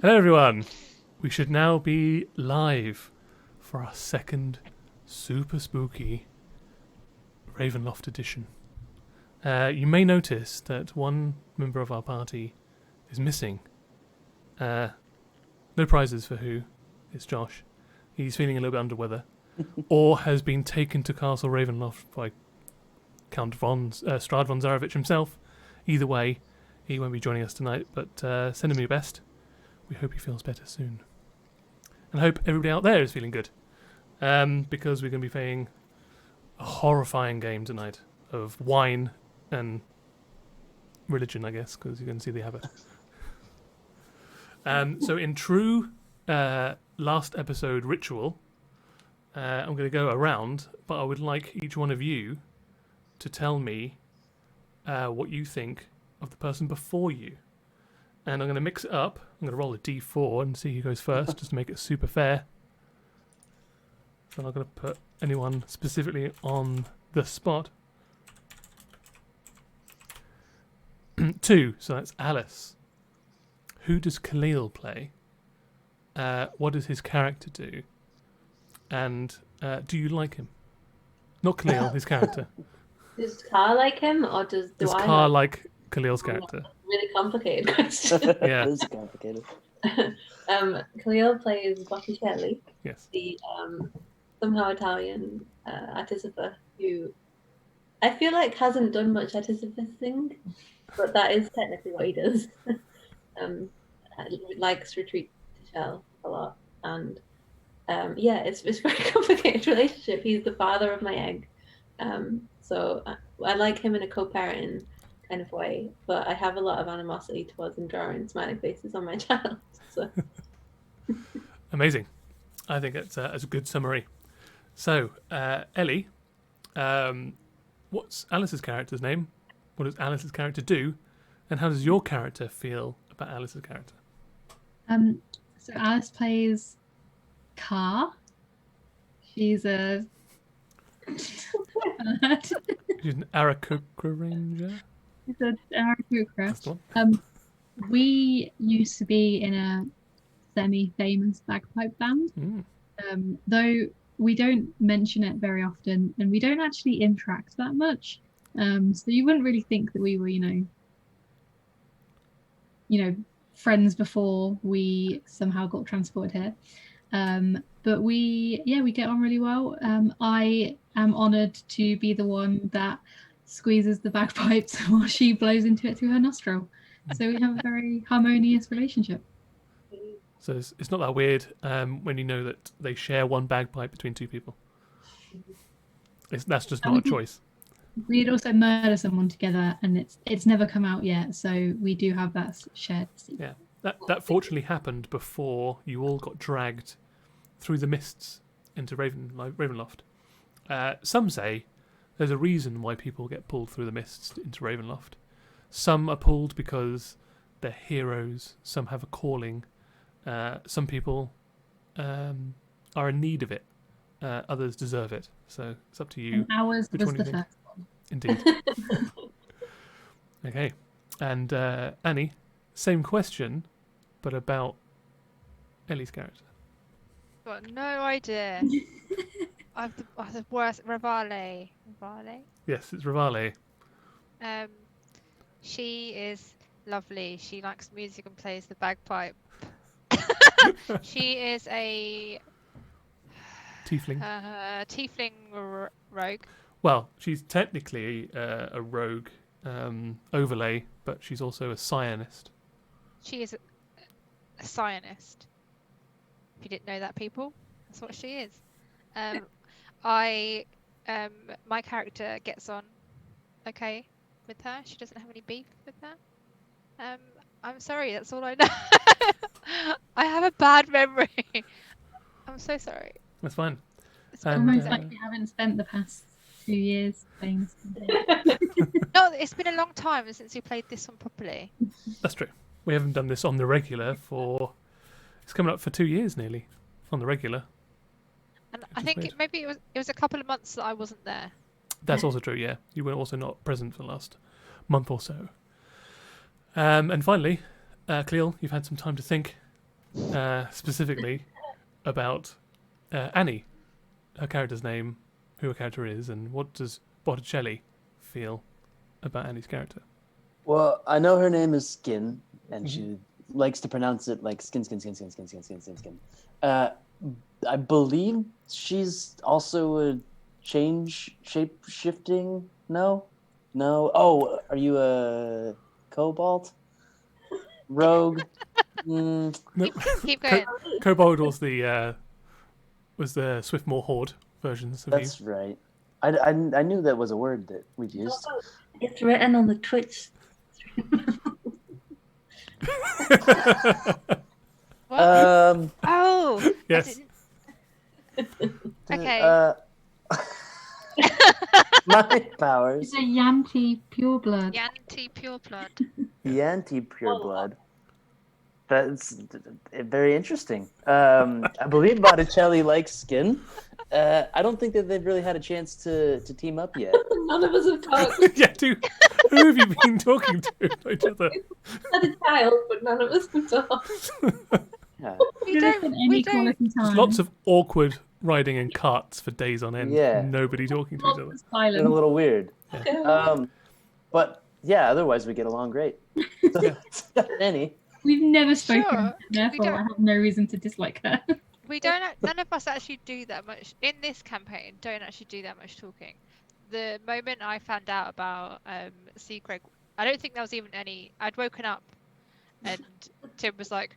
Hello everyone. We should now be live for our second super spooky Ravenloft edition. You may notice that one member of our party is missing. No prizes for who. It's Josh. He's feeling a little bit under weather. Or has been taken to Castle Ravenloft by Count Strahd von Zarevich himself. Either way, he won't be joining us tonight, but send him your best. We hope he feels better soon. And I hope everybody out there is feeling good. Because we're going to be playing a horrifying game tonight of wine and religion, I guess, because you can see the Abbot. So in true last episode ritual, I'm going to go around, but I would like each one of you to tell me what you think of the person before you. And I'm going to mix it up. I'm going to roll a d4 and see who goes first, just to make it super fair. So I'm not going to put anyone specifically on the spot. 2, so that's Alice. Who does Khalil play? What does his character do? And do you like him? Not Khalil, his character. Does Car like him, or does I Car like Khalil's character? Really complicated question. Yeah. It is complicated. Khalil plays Botticelli, Yes. the somehow Italian artificer who I feel like hasn't done much artificing, but that is technically what he does. Likes retreat to shell a lot, and it's a very complicated relationship. He's the father of my egg, so I like him in a co-parenting kind of way, but I have a lot of animosity towards him drawing smiley faces on my child. So. Amazing. I think it's a good summary. So, Ellie, what's Alice's character's name? What does Alice's character do? And how does your character feel about Alice's character? So Alice plays Car. She's a She's an Arakocra ranger. She's an Aarakocra. That's the one. We used to be in a semi-famous bagpipe band, though we don't mention it very often, and we don't actually interact that much. So you wouldn't really think that we were, you know, friends before we somehow got transported here. But we get on really well. I am honoured to be the one that squeezes the bagpipes while she blows into it through her nostril. So we have a very harmonious relationship. So it's not that weird when you know that they share one bagpipe between two people. That's just not a choice. We'd also murder someone together, and it's never come out yet. So we do have that shared secret. Yeah, that fortunately happened before you all got dragged through the mists into Ravenloft. Some say there's a reason why people get pulled through the mists into Ravenloft. Some are pulled because they're heroes. Some have a calling. Some people are in need of it. Others deserve it. So it's up to you. And ours was the first one. Indeed. Okay. And Annie, same question, but about Ellie's character. Got no idea. I've the worst. Rivale. Yes, it's Rivale. She is lovely. She likes music and plays the bagpipe. She is a Tiefling. Tiefling rogue. Well, she's technically a rogue overlay, but she's also a scionist. She is a scionist. If you didn't know that, people, that's what she is. My character gets on okay with her. She doesn't have any beef with her. I'm sorry, that's all I know. I have a bad memory. I'm so sorry. That's fine. It's almost like you haven't spent the past 2 years playing this game. No, it's been a long time since we played this one properly. That's true. We haven't done this on the regular it's coming up for 2 years nearly on the regular. And I think it was a couple of months that I wasn't there. That's also true, yeah. You were also not present for the last month or so. And finally, Cleel, you've had some time to think. specifically about Annie, her character's name, who her character is, and what does Botticelli feel about Annie's character? Well, I know her name is Skin, and she likes to pronounce it like skin. I believe she's also a shape-shifting. No. Oh, are you a kobold? Rogue? No, Keep going. Kobold was the Swiftmoor Horde versions of That's right. I knew that was a word that we'd used. It's written on the Twitch. What? Um. Oh. Yes. Okay. My powers. It's a Yanti pureblood. Yanti pureblood. The anti-pureblood. That's very interesting. I believe Botticelli likes Skin. I don't think that they've really had a chance to team up yet. None of us have talked. Yeah, who have you been talking to each other? Had a child, but none of us have talked. Yeah. We don't. Any We don't. quality time. Lots of awkward riding in carts for days on end. Yeah. Nobody talking to each Lots other. of Been a silence. little weird. Yeah. But yeah, otherwise we get along great. Any. We've never spoken, Sure, therefore don't- I have no reason to dislike her. We don't. None of us actually do that much in this campaign. Don't actually do that much talking. The moment I found out about Krezk, I don't think there was even any. I'd woken up, and Tim was like,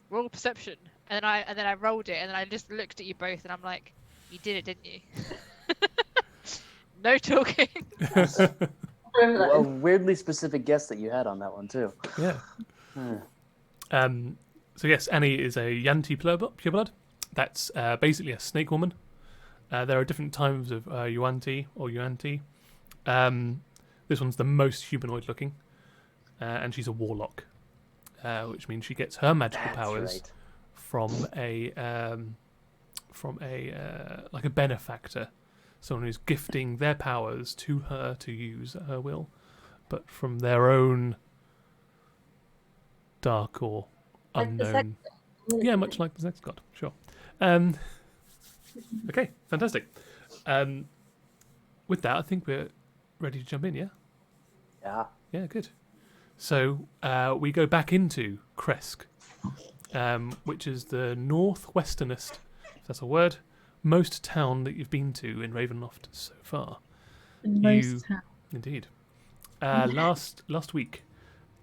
"Roll perception," and then I rolled it, and then I just looked at you both, and I'm like, "You did it, didn't you?" No talking. A weirdly specific guess that you had on that one too. Yeah. Hmm. So yes, Annie is a Yanti pureblood. That's basically a snake woman. There are different types of Yuanti or Yuanti. This one's the most humanoid looking, and she's a warlock, which means she gets her magical That's powers right. from a like a benefactor, someone who's gifting their powers to her to use at her will, but from their own dark or Like the sex unknown. Yeah, much like the sex god. Sure. Okay, fantastic. With that, I think we're ready to jump in. Yeah. Yeah. Yeah, good. So we go back into Krezk, which is the northwesternest, if that's a word, most town that you've been to in Ravenloft so far. Most have. Indeed. Last week,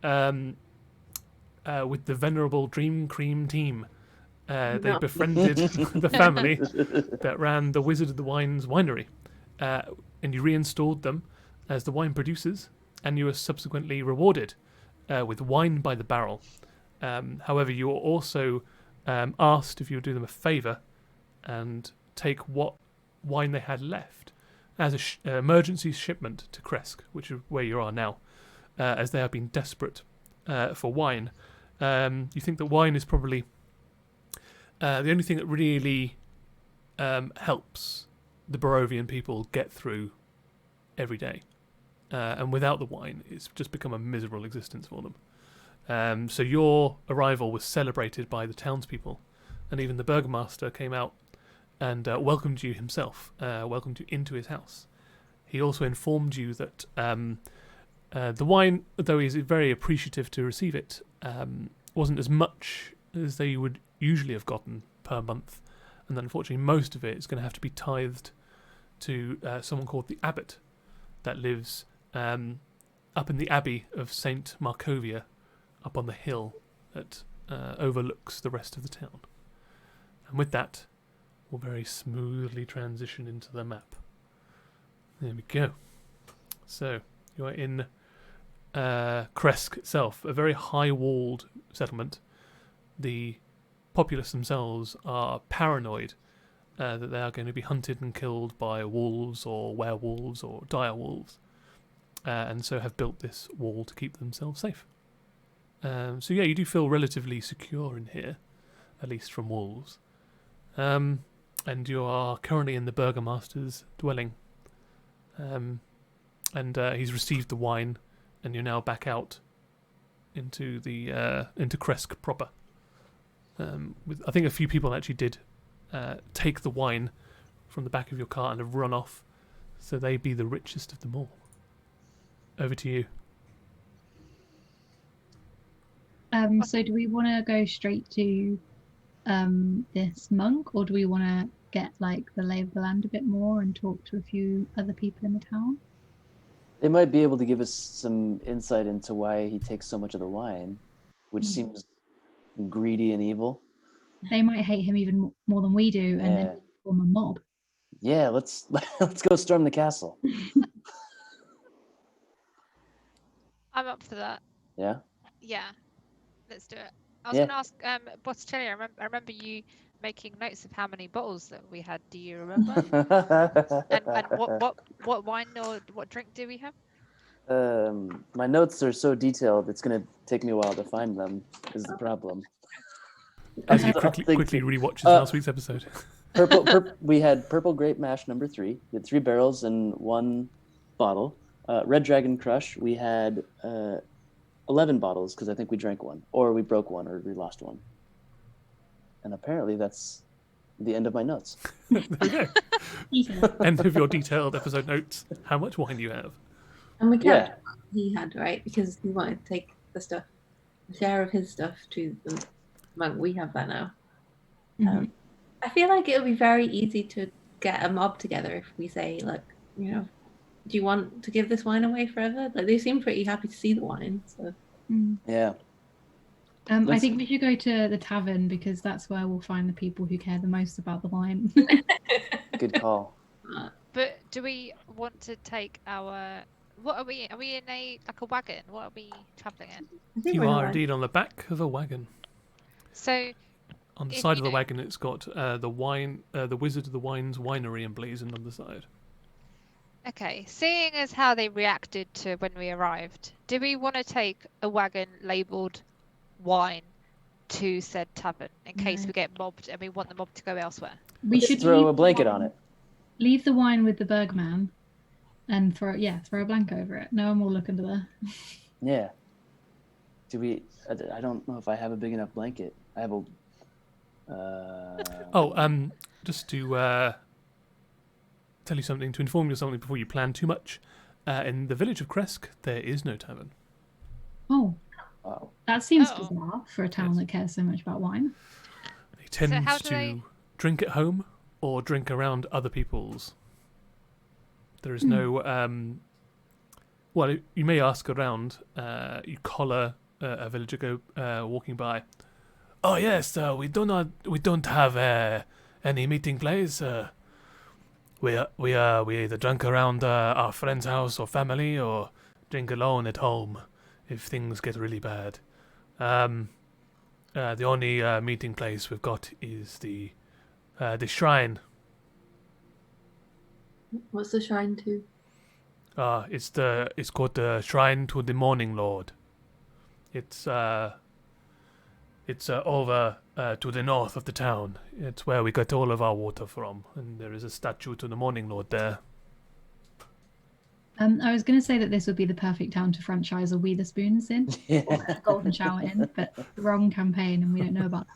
with the venerable Dream Cream team, they No. befriended the family that ran the Wizard of the Wines Winery, and you reinstalled them as the wine producers, and you were subsequently rewarded with wine by the barrel. However, you were also asked if you would do them a favour and take what wine they had left as an emergency shipment to Krezk, which is where you are now, as they have been desperate for wine. You think that wine is probably the only thing that really helps the Barovian people get through every day. And without the wine, it's just become a miserable existence for them. So your arrival was celebrated by the townspeople, and even the burgomaster came out and welcomed you himself, welcomed you into his house. He also informed you that the wine, though he's very appreciative to receive it, wasn't as much as they would usually have gotten per month, and that unfortunately most of it is going to have to be tithed to someone called the Abbot that lives up in the Abbey of St. Markovia, up on the hill that overlooks the rest of the town. And with that, we'll very smoothly transition into the map. There we go. So, you are in Krezk itself, a very high-walled settlement. The populace themselves are paranoid that they are going to be hunted and killed by wolves or werewolves or dire wolves, and so have built this wall to keep themselves safe. So yeah, you do feel relatively secure in here, at least from wolves. And you are currently in the burgomaster's dwelling. And he's received the wine, and you're now back out into the into Krezk proper. I think a few people actually did take the wine from the back of your cart and have run off, so they be the richest of them all. Over to you. So do we want to go straight to this monk, or do we want to get like the lay of the land a bit more and talk to a few other people in the town? They might be able to give us some insight into why he takes so much of the wine, which seems greedy and evil. They might hate him even more than we do, and then form a mob. Yeah, let's go storm the castle. I'm up for that. Yeah. Yeah, let's do it. I was Yeah. going to ask Botticelli. I remember you making notes of how many bottles that we had. Do you remember? and what wine or what drink do we have? My notes are so detailed; it's gonna take me a while to find them. Is the problem? As you quickly rewatches last week's episode. We had purple grape mash number 3. We had 3 barrels and 1 bottle. Red Dragon Crush. We had 11 bottles because I think we drank 1, or we broke 1, or we lost 1. And apparently that's the end of my notes. There we go. End of your detailed episode notes. How much wine do you have? And we kept what he had, right? Because he wanted to take the share of his stuff to the monk. We have that now. I feel like it would be very easy to get a mob together if we say, look, do you want to give this wine away forever? Like, they seem pretty happy to see the wine. So yeah. I think we should go to the tavern because that's where we'll find the people who care the most about the wine. Good call. But do we want to take our? What are we? Are we in a wagon? What are we travelling in? You are indeed on the back of a wagon. So on the side of the wagon, it's got the Wizard of the Wines Winery emblazoned on the side. Okay, seeing as how they reacted to when we arrived, do we want to take a wagon labelled wine to said tavern in case we get mobbed and we want the mob to go elsewhere? We should throw a blanket on it. Leave the wine with the Bergman and throw a blanket over it. No one will look under there. Yeah. Do we? I don't know if I have a big enough blanket. I have a. Just to tell you something, to inform you of something before you plan too much. In the village of Krezk, there is no tavern. Oh. Wow. That seems bizarre for a town that cares so much about wine. They tend to drink at home or drink around other people's. There is no. Well, you may ask around. You collar a villager walking by. Oh yes, we don't have any meeting place. We either drink around our friend's house or family, or drink alone at home if things get really bad. The only meeting place we've got is the shrine. What's the shrine to? It's called the Shrine to the Morning Lord. It's over to the north of the town. It's where we get all of our water from, and there is a statue to the Morning Lord there. I was going to say that this would be the perfect town to franchise a We the Spoons in, or a Golden Shower in, but the wrong campaign, and we don't know about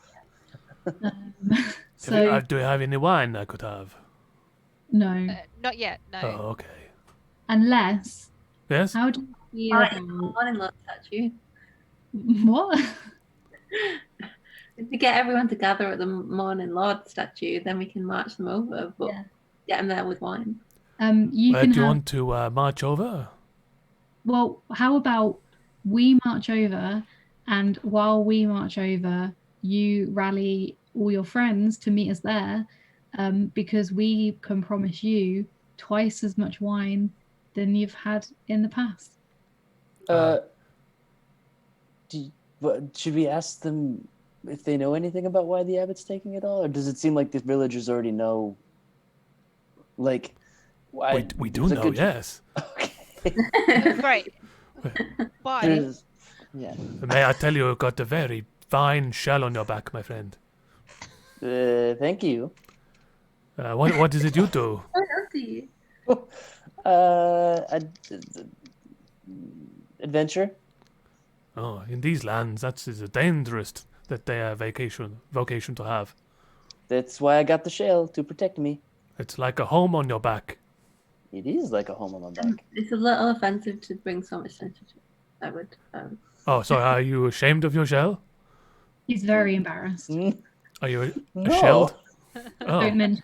that yet. Do you have any wine I could have? No. Not yet, no. Oh, okay. Unless... Yes? How do you feel about... Morning-Lord statue. What? If we get everyone to gather at the Morning-Lord statue, then we can march them over, but get them there with wine. Do you want to march over? Well, how about we march over, and while we march over, you rally all your friends to meet us there, because we can promise you twice as much wine than you've had in the past. Should we ask them if they know anything about why the abbot's taking it all, or does it seem like the villagers already know? Like, why? We do know, yes. Okay. Great. Why? Yeah. May I tell you, you've got a very fine shell on your back, my friend. Thank you. What is it you do? Adventure. Oh, in these lands, that is the that they are vocation to have. That's why I got the shell, to protect me. It's like a home on your back. It is like a home on my back. It's a little offensive to bring so much attention to. I would. Oh, so are you ashamed of your shell? He's very embarrassed. Are you No. shelled? Don't Oh, mention.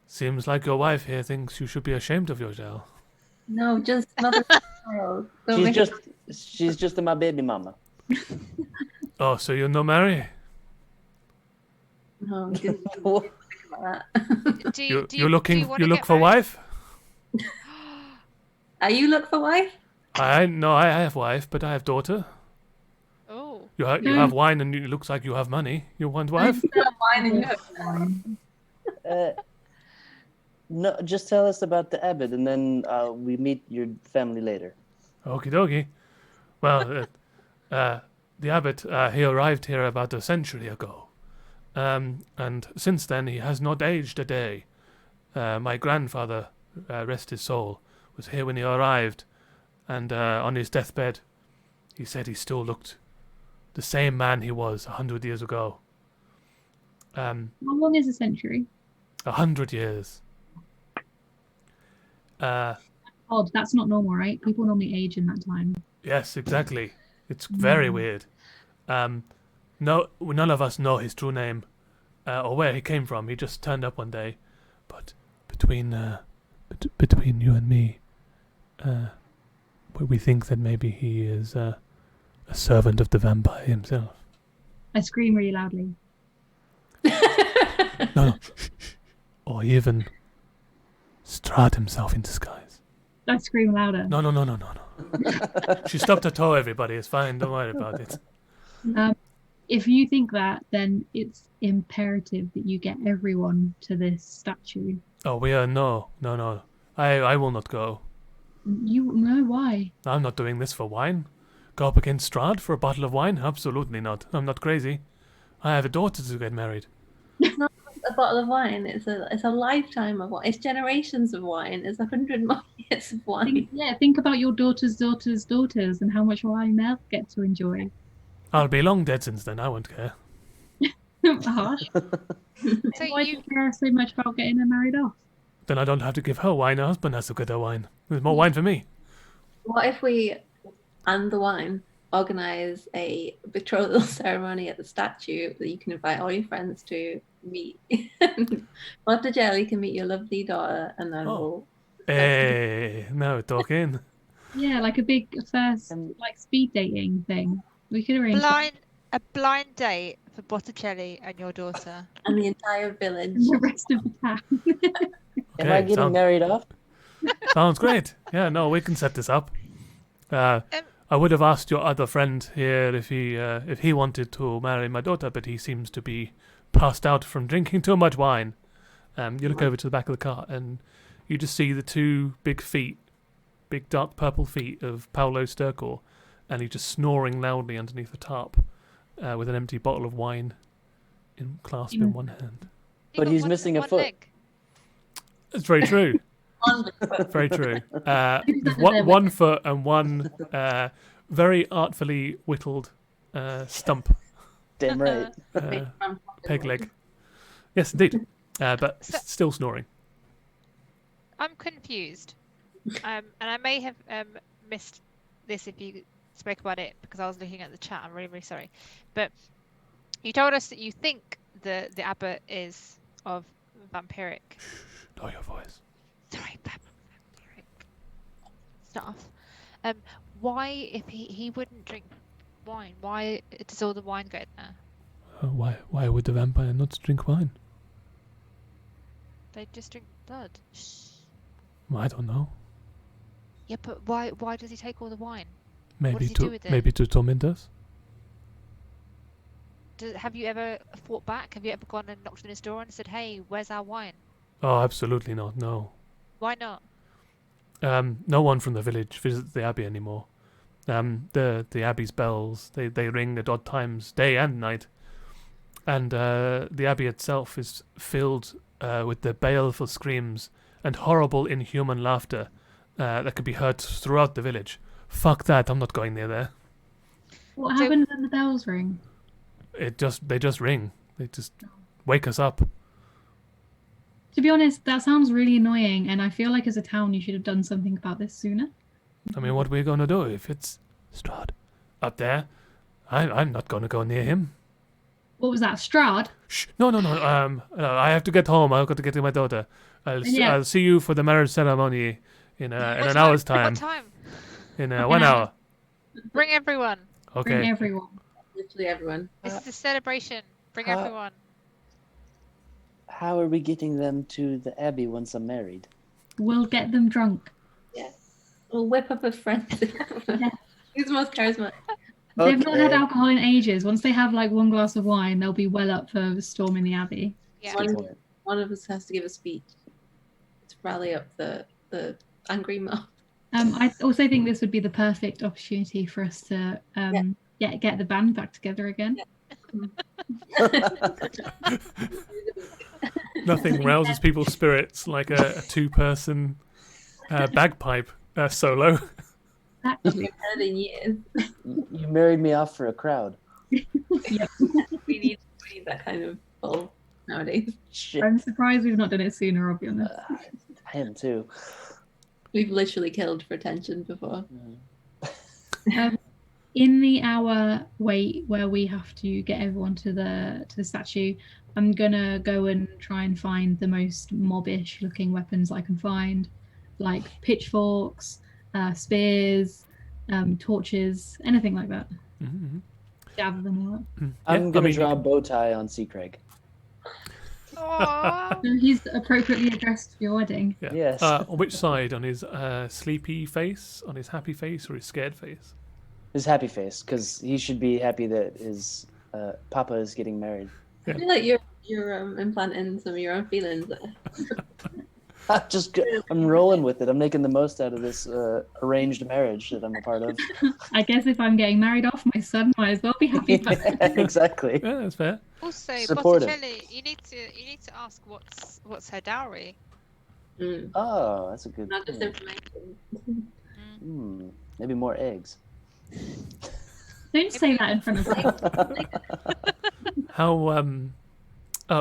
seems like your wife here thinks you should be ashamed of your shell. No, just another child. Don't make it- She's just my baby mama. Oh, so you're no marry? No, we didn't think about that. You look get for married? wife? Are you look for wife? I have wife, but I have daughter. Oh, You have wine, and it looks like you have money. You want wife? You have wine and you have wine. No, just tell us about the Abbot, and then we meet your family later. Okie dokie. Well, the Abbot, he arrived here about a century ago. And since then, he has not aged a day. My grandfather, rest his soul, was here when he arrived. And on his deathbed, he said he still looked the same man he was 100 years ago. How long is a century? 100 years. Odd. That's not normal, right? People normally age in that time. Yes, exactly. It's very weird. No, none of us know his true name or where he came from. He just turned up one day. But between you and me, we think that maybe he is a servant of the vampire himself. I scream really loudly. No, shh. Or even Strahd himself in disguise. I scream louder. No. She stubbed her toe, everybody. It's fine. Don't worry about it. If you think that, then it's imperative that you get everyone to this statue. Oh, we are no. I will not go. You know why? I'm not doing this for wine. Go up against Strahd for a bottle of wine? Absolutely not. I'm not crazy. I have a daughter to get married. It's not a bottle of wine. It's a lifetime of wine. It's generations of wine. It's 100 more years of wine. Think about your daughter's daughters' daughters and how much wine they'll get to enjoy. I'll be long dead since then. I won't care. Harsh. so Why do you care so much about getting her married off? Then I don't have to give her wine. Her husband has to get her wine. There's more wine for me. What if we, and the wine, organize a betrothal ceremony at the statue that you can invite all your friends to meet? After jail, you can meet your lovely daughter, and then we'll. Hey, now we're talking. Yeah, like a big first, like speed dating thing. We could arrange a blind date for Botticelli and your daughter. And the entire village. and the rest of the town. Am I getting married off? Sounds great. Yeah, no, we can set this up. I would have asked your other friend here if he wanted to marry my daughter, but he seems to be passed out from drinking too much wine. You look over to the back of the cart and you just see the two big feet, big dark purple feet of Paolo Sturkor, and he's just snoring loudly underneath the tarp with an empty bottle of wine clasped in one hand. But he's missing a foot. Leg. It's very true. Very true. One foot and one very artfully whittled stump. Damn right. Peg leg. Yes, indeed. But still snoring. I'm confused. And I may have missed this if you spoke about it because I was looking at the chat. I'm really, really sorry. But you told us that you think the Abbot is of vampiric. Lower your voice. Sorry, vampiric stuff. Why, if he wouldn't drink wine, why does all the wine go in there? Why would the vampire not drink wine? They just drink blood. Shh. Well, I don't know. Yeah, but why does he take all the wine? Maybe does he do with it? maybe to torment us. Have you ever fought back? Have you ever gone and knocked on his door and said, "Hey, where's our wine"? Oh, absolutely not. No. Why not? No one from the village visits the Abbey anymore. The Abbey's bells they ring at odd times, day and night, and the Abbey itself is filled with the baleful screams and horrible, inhuman laughter that could be heard throughout the village. Fuck that! I'm not going near there. What happens when the bells ring? they just ring. They just wake us up. To be honest, that sounds really annoying, and I feel like as a town you should have done something about this sooner. I mean, what are we going to do if it's Strahd up there? I'm not going to go near him. What was that, Strahd? Shh. No. I have to get home. I've got to get to my daughter. I'll see you for the marriage ceremony in an hour's time. What time? In 1 hour. Bring everyone. Okay. Bring everyone. Literally everyone. This is a celebration. Bring everyone. How are we getting them to the Abbey once I'm married? We'll get them drunk. Yeah. We'll whip up a frenzy. Who's the most charismatic? They've not had alcohol in ages. Once they have like one glass of wine, they'll be well up for storming the Abbey. Yeah. One of us has to give a speech to rally up the angry mob. I also think this would be the perfect opportunity for us to get the band back together again. Nothing rouses people's spirits like a two-person bagpipe solo. We've heard in years. You married me off for a crowd. we need that kind of pull nowadays. Shit. I'm surprised we've not done it sooner, I'll be honest. I am too. We've literally killed for attention before. In the hour wait where we have to get everyone to the statue, I'm gonna go and try and find the most mobbish looking weapons I can find, like pitchforks, spears, torches, anything like that. Mm-hmm. Gather them all up. I'm going to draw a bow tie on Krezk. Aww. So he's appropriately addressed for your wedding. Yeah. Yes. On which side? On his sleepy face, on his happy face, or his scared face? His happy face, because he should be happy that his papa is getting married. I feel like you're implanting some of your own feelings there. I'm rolling with it. I'm making the most out of this arranged marriage that I'm a part of. I guess if I'm getting married off, my son might as well be happy. Exactly. Yeah, that's fair. Also, Supportive. Botticelli, you need to ask what's her dowry. Mm. Oh, that's a good Not just point. information. Maybe more eggs. Don't say that in front of me. How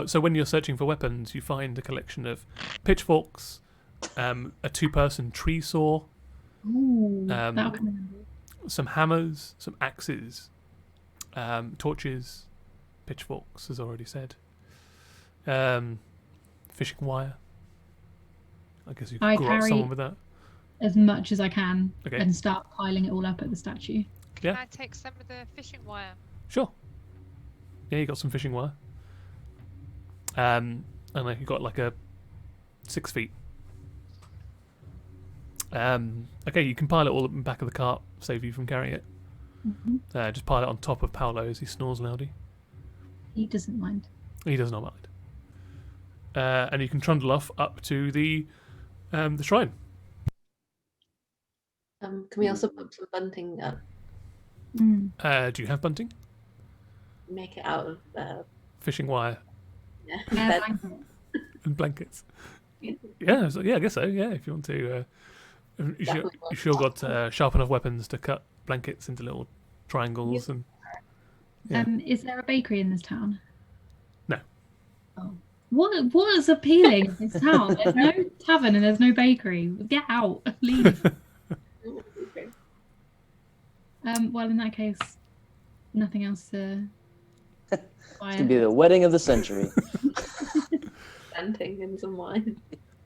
so when you're searching for weapons, you find a collection of pitchforks, a two-person tree saw, Ooh, that'll come in handy. some hammers, some axes, torches, pitchforks, as already said, fishing wire. I guess you I could go out carry- someone with that. As much as I can Okay. and start piling it all up at the statue. Can Yeah. I take some of the fishing wire? Sure. Yeah, you got some fishing wire. And then you got like a 6 feet. Okay, you can pile it all up in the back of the cart, save you from carrying it. Mm-hmm. Just pile it on top of Paolo as he snores loudly. He doesn't mind. He does not mind. And you can trundle off up to the shrine. Can we also put some bunting up? Mm. Do you have bunting? Make it out of Fishing wire yeah. Yeah, bed. and blankets. Yeah. Yeah, so, yeah, I guess so. Yeah, if you want to, you sure got sharp enough weapons to cut blankets into little triangles and. Yeah. Is there a bakery in this town? No. Oh. What is appealing in this town? There's no tavern and there's no bakery. Get out. Leave. Well, in that case, nothing else to It's gonna be the wedding of the century. Bunting and some wine.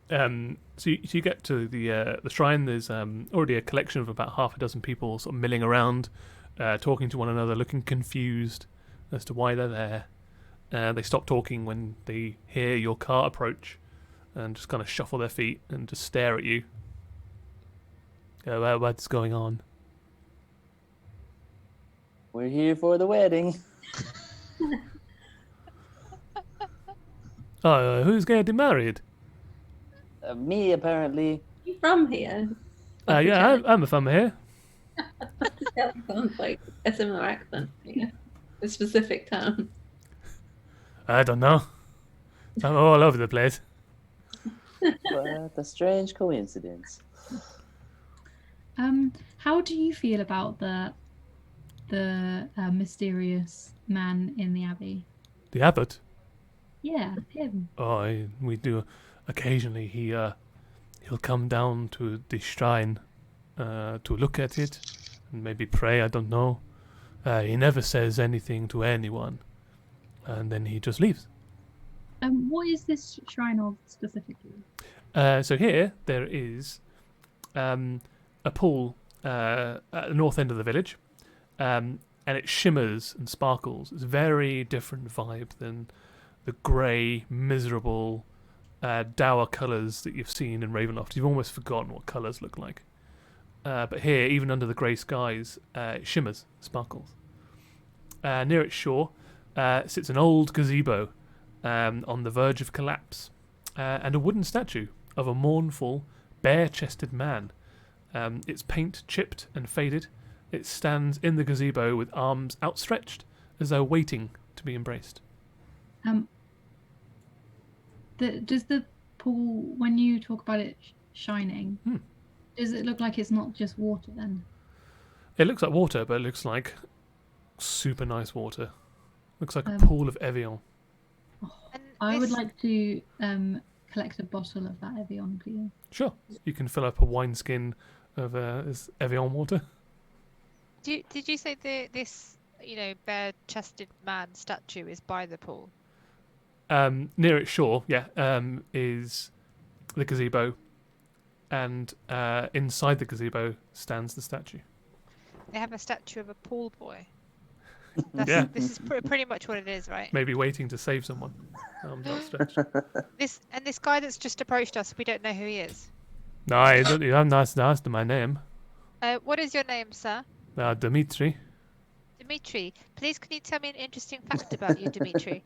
So you get to the shrine. There's already a collection of about half a dozen people sort of milling around, talking to one another, looking confused as to why they're there. They stop talking when they hear your car approach, and just kind of shuffle their feet and just stare at you. What's going on? We're here for the wedding. Oh, who's getting married? Me, apparently. You from here? Yeah, I'm from here. That sounds like a similar accent. Yeah. A specific town. I don't know. I'm all over the place. What a strange coincidence. How do you feel about the the mysterious man in the Abbey? The Abbot? Yeah, him. Oh, we do. Occasionally, he'll come down to the shrine to look at it and maybe pray. I don't know. He never says anything to anyone, and then he just leaves. What is this shrine of specifically? So here there is a pool at the north end of the village, and it shimmers and sparkles. It's a very different vibe than the grey, miserable, dour colours that you've seen in Ravenloft. You've almost forgotten what colours look like. But here, even under the grey skies, it shimmers, sparkles. Near its shore sits an old gazebo on the verge of collapse, and a wooden statue of a mournful, bare-chested man. Its paint chipped and faded. It stands in the gazebo with arms outstretched, as though waiting to be embraced. Does the pool, when you talk about it shining, does it look like it's not just water then? It looks like water, but it looks like super nice water. Looks like a pool of Evian. I would like to collect a bottle of that Evian, please. Sure. You can fill up a wineskin of Evian water. Did you say this bare-chested man statue is by the pool? Near its shore, is the gazebo, and inside the gazebo stands the statue. They have a statue of a pool boy. Yeah. This is pretty much what it is, right? Maybe waiting to save someone. Arms outstretched. This guy that's just approached us, we don't know who he is. No, you haven't asked my name. What is your name, sir? Dimitri. Dimitri. Please, can you tell me an interesting fact about you, Dimitri?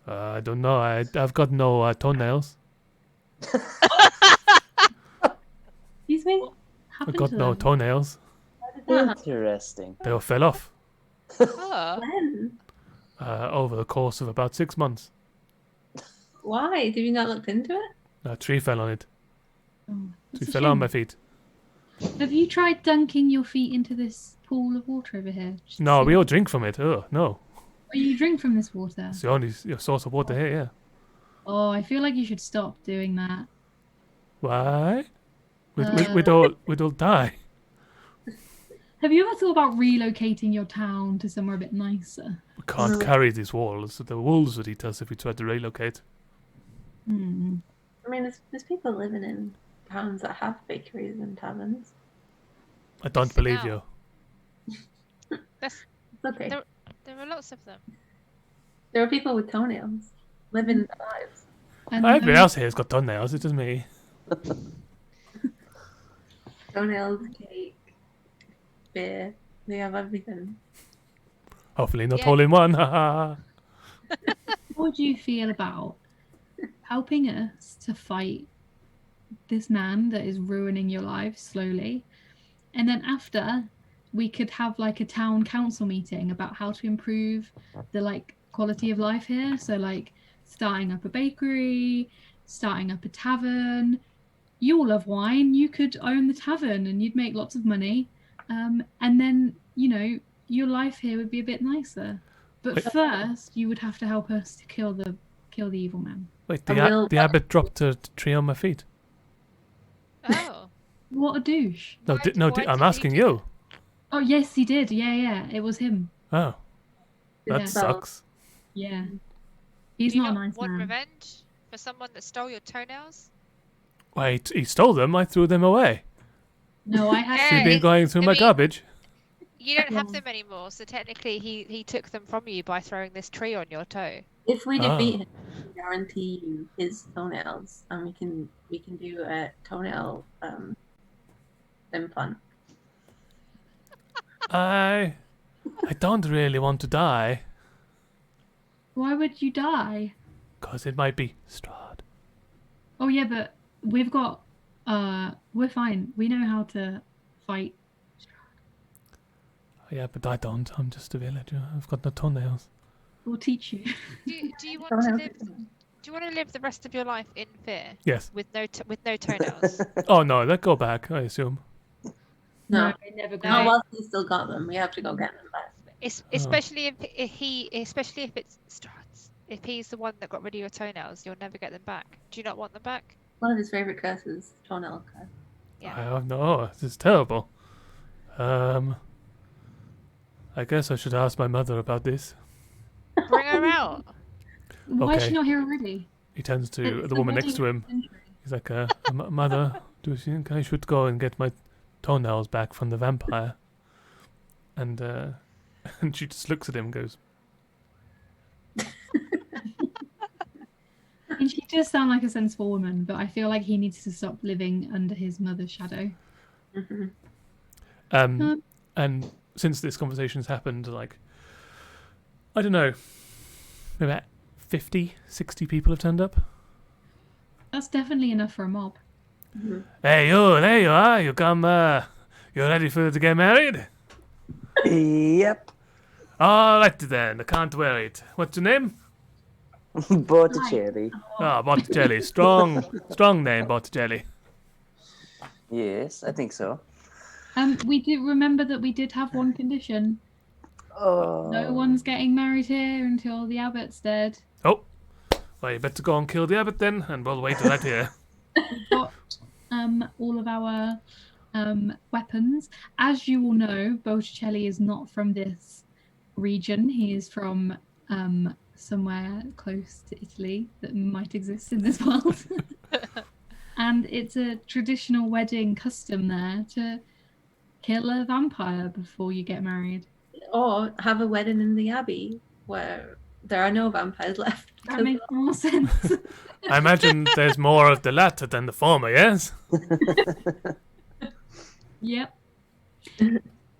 I don't know. I've got no toenails. Excuse me? I've got no toenails. Interesting. They all fell off Oh. When? over the course of about 6 months. Why? Did you not look into it? A tree fell on it. Oh, Tree that's a fell on shame. my feet. Have you tried dunking your feet into this pool of water over here? Just to No, see- we all drink from it. Oh, no. Oh, you drink from this water? It's the only source of water here, yeah. Oh, I feel like you should stop doing that. Why? We'd all die. Have you ever thought about relocating your town to somewhere a bit nicer? We can't carry these walls. The wolves would eat us if we tried to relocate. Hmm. I mean, there's people living in towns that have bakeries and taverns. I don't Listen believe out. you. It's okay. There are lots of them. There are people with toenails living their lives. And Everybody else here has got toenails. It's just me. Toenails, cake, beer. They have everything. Hopefully not Yeah. all in one. Haha. How would you feel about helping us to fight this man that is ruining your life slowly? And then after, we could have like a town council meeting about how to improve the quality of life here. So starting up a bakery, starting up a tavern. You all love wine. You could own the tavern and you'd make lots of money. And then, your life here would be a bit nicer. But Wait. first, you would have to help us to kill the evil man. Wait, I will- the abbot dropped a tree on my feet. Oh. What a douche. No, Why no, did I'm he asking do you. Oh, yes, he did. Yeah. It was him. Oh, that Yeah. sucks. Yeah. He's Do you not a not nice want man. revenge for someone that stole your toenails? Wait, he stole them. I threw them away. No, I had Hey. You've been going through I my mean- garbage. You don't have Yeah. them anymore, so technically he took them from you by throwing this tree on your toe. If we Oh. defeat him, we guarantee you his toenails, and we can do a toenail implant. I don't really want to die, Why would you die? because it might be Strahd. Oh, yeah, but we've got... we're fine. We know how to fight. Yeah, but I don't. I'm just a villager. I've got no toenails. We'll teach you. Do you want to live? Do you want to live the rest of your life in fear Yes. with no toenails? Oh no, let go back. I assume. No, they never No. got not it. whilst he's still got them. We have to go get them back. Especially especially if it's Strahd's. If he's the one that got rid of your toenails, you'll never get them back. Do you not want them back? One of his favorite curses, toenail curse. Yeah. I don't know. This is terrible. I guess I should ask my mother about this. Bring her out. Why is Okay. she not here already? He turns to It's the woman next to wedding him. anniversary. He's like, Mother, do you think I should go and get my toenails back from the vampire? And and she just looks at him and goes, I mean, she does sound like a sensible woman, but I feel like he needs to stop living under his mother's shadow. Mm-hmm. And since this conversation has happened, like, I don't know, maybe about 50, 60 people have turned up. That's definitely enough for a mob. Mm-hmm. Hey, you, there you are. You come, you ready to get married? Yep. All right then, I can't wait. What's your name? Botticelli. Ah, Botticelli. Strong name, Botticelli. Yes, I think so. We do remember that we did have one condition. Oh. No one's getting married here until the abbot's dead. Oh, well, you better go and kill the abbot then, and we'll wait right here. We've got all of our weapons. As you all know, Botticelli is not from this region. He is from somewhere close to Italy that might exist in this world. And it's a traditional wedding custom there to kill a vampire before you get married. Or have a wedding in the Abbey where there are no vampires left. That makes more sense. I imagine there's more of the latter than the former, yes? Yep.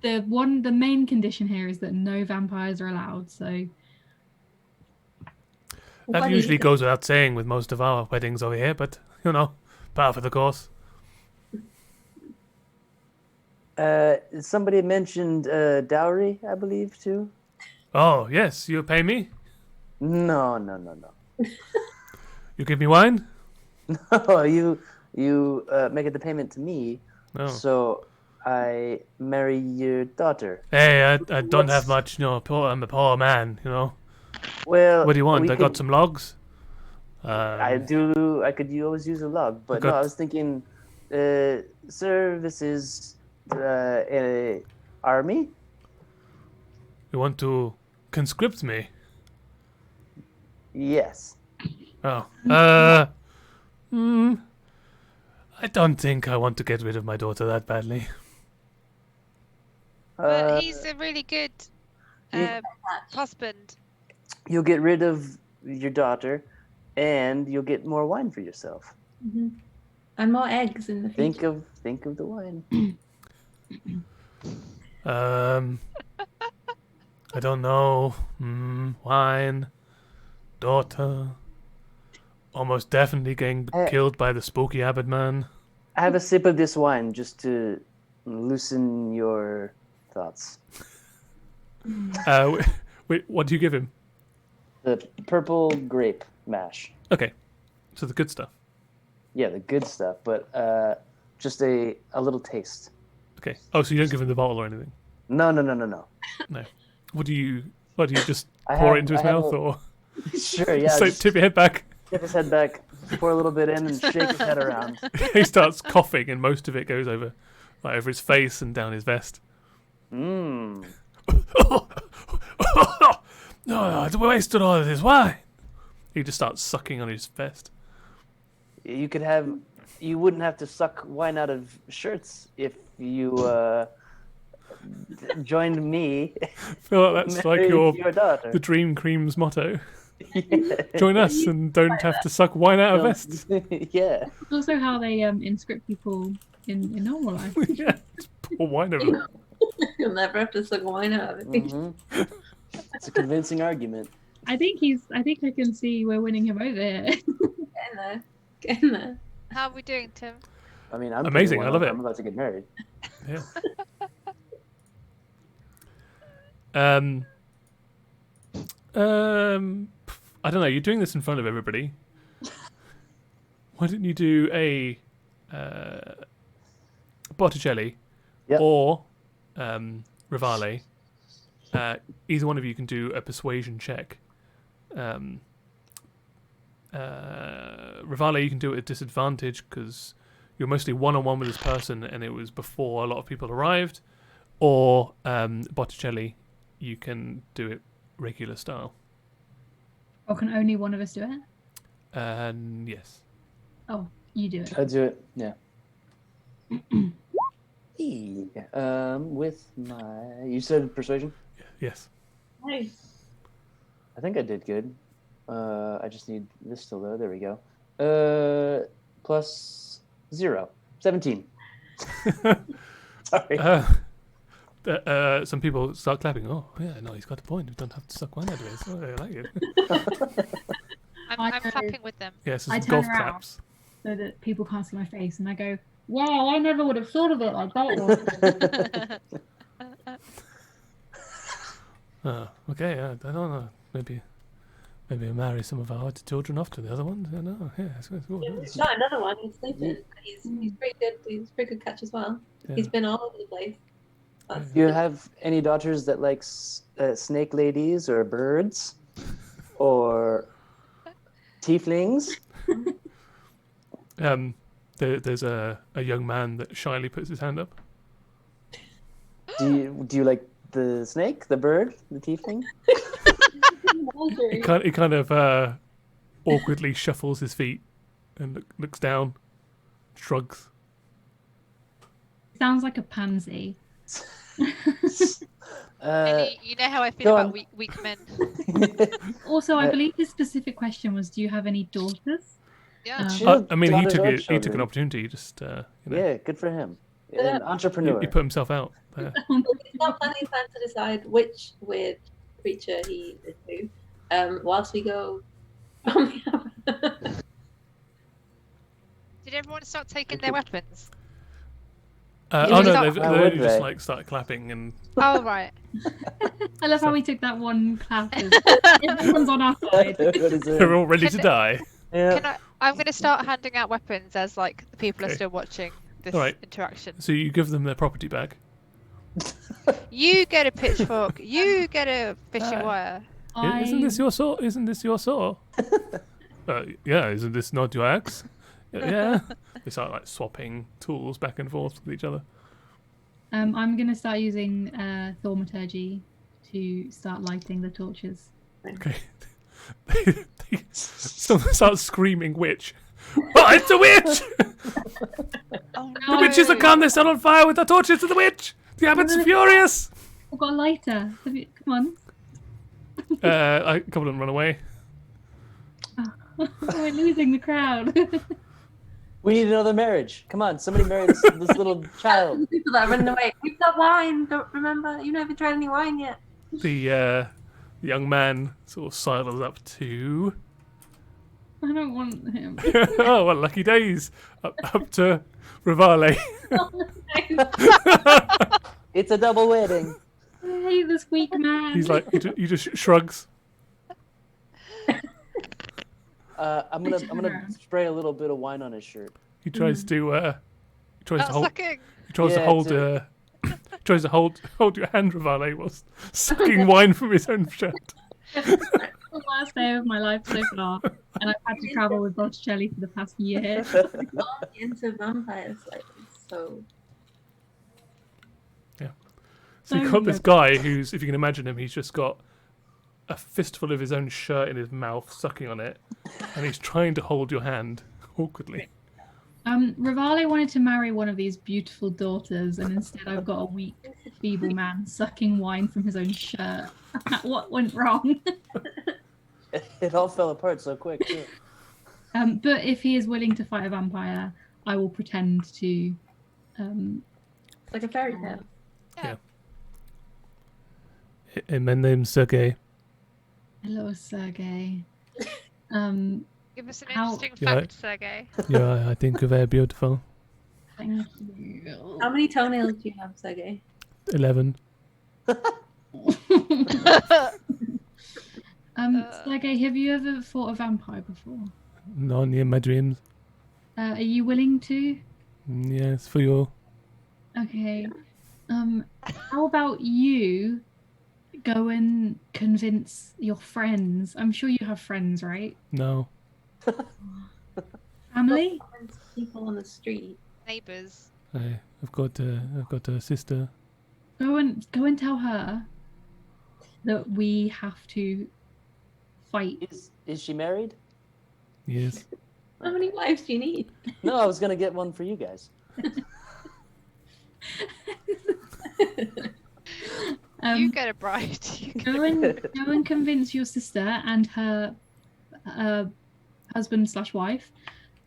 The main condition here is that no vampires are allowed, so That usually goes without saying with most of our weddings over here, but, you know, par for the course. Somebody mentioned dowry, I believe, too. Oh, yes, you pay me? No. You give me wine? No, you make the payment to me, No. so I marry your daughter. Hey, I don't have much, you know, I'm a poor man, you know. Well, What do you want? we I got could- some logs. I do. I could always use a log, but no, got- I was thinking, sir, this is a army. You want to conscript me? Yes. Oh. I don't think I want to get rid of my daughter that badly. But he's a really good Yeah. husband. You'll get rid of your daughter, and you'll get more wine for yourself. Mm-hmm. And more eggs in the future. Think of the wine. I don't know. Wine, daughter, almost definitely getting killed by the spooky abbot man. Have a sip of this wine just to loosen your thoughts. Wait, what do you give him? The purple grape mash. Okay, so the good stuff. Yeah, the good stuff, but just a little taste. Okay. Oh, so you don't give him the bottle or anything? No. No. What do you just I pour have- it into his I have mouth a- or Sure, yeah. so Just tip your head back? tip his head back, pour a little bit in, and shake his head around. He starts coughing, and most of it goes over his face and down his vest. Mmm. No, I wasted all of this wine. He just starts sucking on his vest. You wouldn't have to suck wine out of shirts if you joined me. I feel like that's like married your daughter. the Dream Cream's motto. Yeah. Join us and don't have to suck wine out of vests. Yeah. it's also how they inscript people in normal life. Yeah, just pour wine over them. You'll never have to suck wine out of it. Mhm. It's a convincing argument. I think I can see we're winning him over here. Getting there. How are we doing, Tim? I mean, I'm Amazing, pretty I love well- it. I'm about to get married. Yeah. I don't know. You're doing this in front of everybody. Why didn't you do a Botticelli? Yep. or Rivale. Either one of you can do a persuasion check. Rivale, you can do it at disadvantage because you're mostly one-on-one with this person, and it was before a lot of people arrived. Or Botticelli, you can do it regular style. Or can only one of us do it? Yes. Oh, you do it. I'd do it. Yeah. With my, you said persuasion. Yes. Nice. I think I did good. I just need this still though. There we go. Plus 0. 17. Sorry. Some people start clapping. Oh, yeah, no, he's got a point. We don't have to suck wine out of it. Oh, I like it. I'm clapping with them. Yeah, so I some turn golf around. claps. So that people can't see my face, and I go, "Wow, I never would have thought of it like that." Okay, I don't know. Maybe I marry some of our children off to the other ones. I don't know. Yeah, it's cool. He's got another one. He's sleeping. He's pretty good. He's a pretty good catch as well. Yeah. He's been all over the place. That's Do you have any daughters that like snake ladies or birds or tieflings? There's a young man that shyly puts his hand up. Do you like the snake, the bird, the tiefling? He kind of awkwardly shuffles his feet and looks down, shrugs. Sounds like a pansy. Really, you know how I feel go about on. weak men. Also, I believe his specific question was, "Do you have any daughters?" Yeah. Sure. I mean, he Daughters or took an children. opportunity. Just Yeah, good for him. An entrepreneur. he put himself out there. He's got plenty of time to decide which weird creature he is to. Whilst we go on the other. Did everyone start taking their weapons? Oh would no, start- they've Why would just they? like started clapping and Oh right. I love how we took that one clap. As everyone's on our side. What is it? they're all ready to Can- die. Yeah. Can I'm going to start handing out weapons as like the people are Okay. still watching this Alright. interaction. So you give them their property back. You get a pitchfork. You get a fishing Ah. wire. Isn't this your saw? Isn't this your saw? Yeah, isn't this not your axe? Yeah. They start like swapping tools back and forth with each other. I'm going to start using thaumaturgy to start lighting the torches. Okay. Someone starts screaming, "Witch! Oh, it's a witch! Oh The no! witches are come! They're set on fire with the torches to the witch! The abbot's furious!" I've got a lighter. Come on. A couple of them run away. We're losing the crowd. We need another marriage. Come on, somebody marry this little child. People that are running away. We've got wine. Don't remember. You never tried any wine yet. The young man sort of sidles up to. I don't want him. Oh, well, lucky days. Up to Rivale. It's a double wedding. I hate this weak man. He's like, he just shrugs. I'm gonna spray a little bit of wine on his shirt. He tries to. He tries Not to hold. sucking. He tries to Yeah, hold. to- Tries to hold your hand, Rivale, whilst sucking wine from his own shirt. The worst day of my life so far, and I've had to travel with Botticelli for the past year. Into vampires, like so. So you've got this guy who's, if you can imagine him, he's just got a fistful of his own shirt in his mouth, sucking on it, and he's trying to hold your hand awkwardly. Rivale wanted to marry one of these beautiful daughters, and instead I've got a weak, feeble man sucking wine from his own shirt. What went wrong? It all fell apart so quick too. But if he is willing to fight a vampire, I will pretend to. It's like a fairy tale. Hey, my name's Sergey. Hello, Sergey. Give us an How- interesting Yeah. fact, Sergey. Yeah, I think you're very beautiful. Thank you. How many toenails do you have, Sergey? 11. Sergey, have you ever fought a vampire before? Not in my dreams. Are you willing to? Yes, for you. Okay. How about you go and convince your friends? I'm sure you have friends, right? No. Family? People on the street. Neighbours. I've got a sister. Go and tell her that we have to fight. Is she married? Yes. How many wives do you need? No, I was gonna get one for you guys. You get a bride. Go and convince your sister and her husband/wife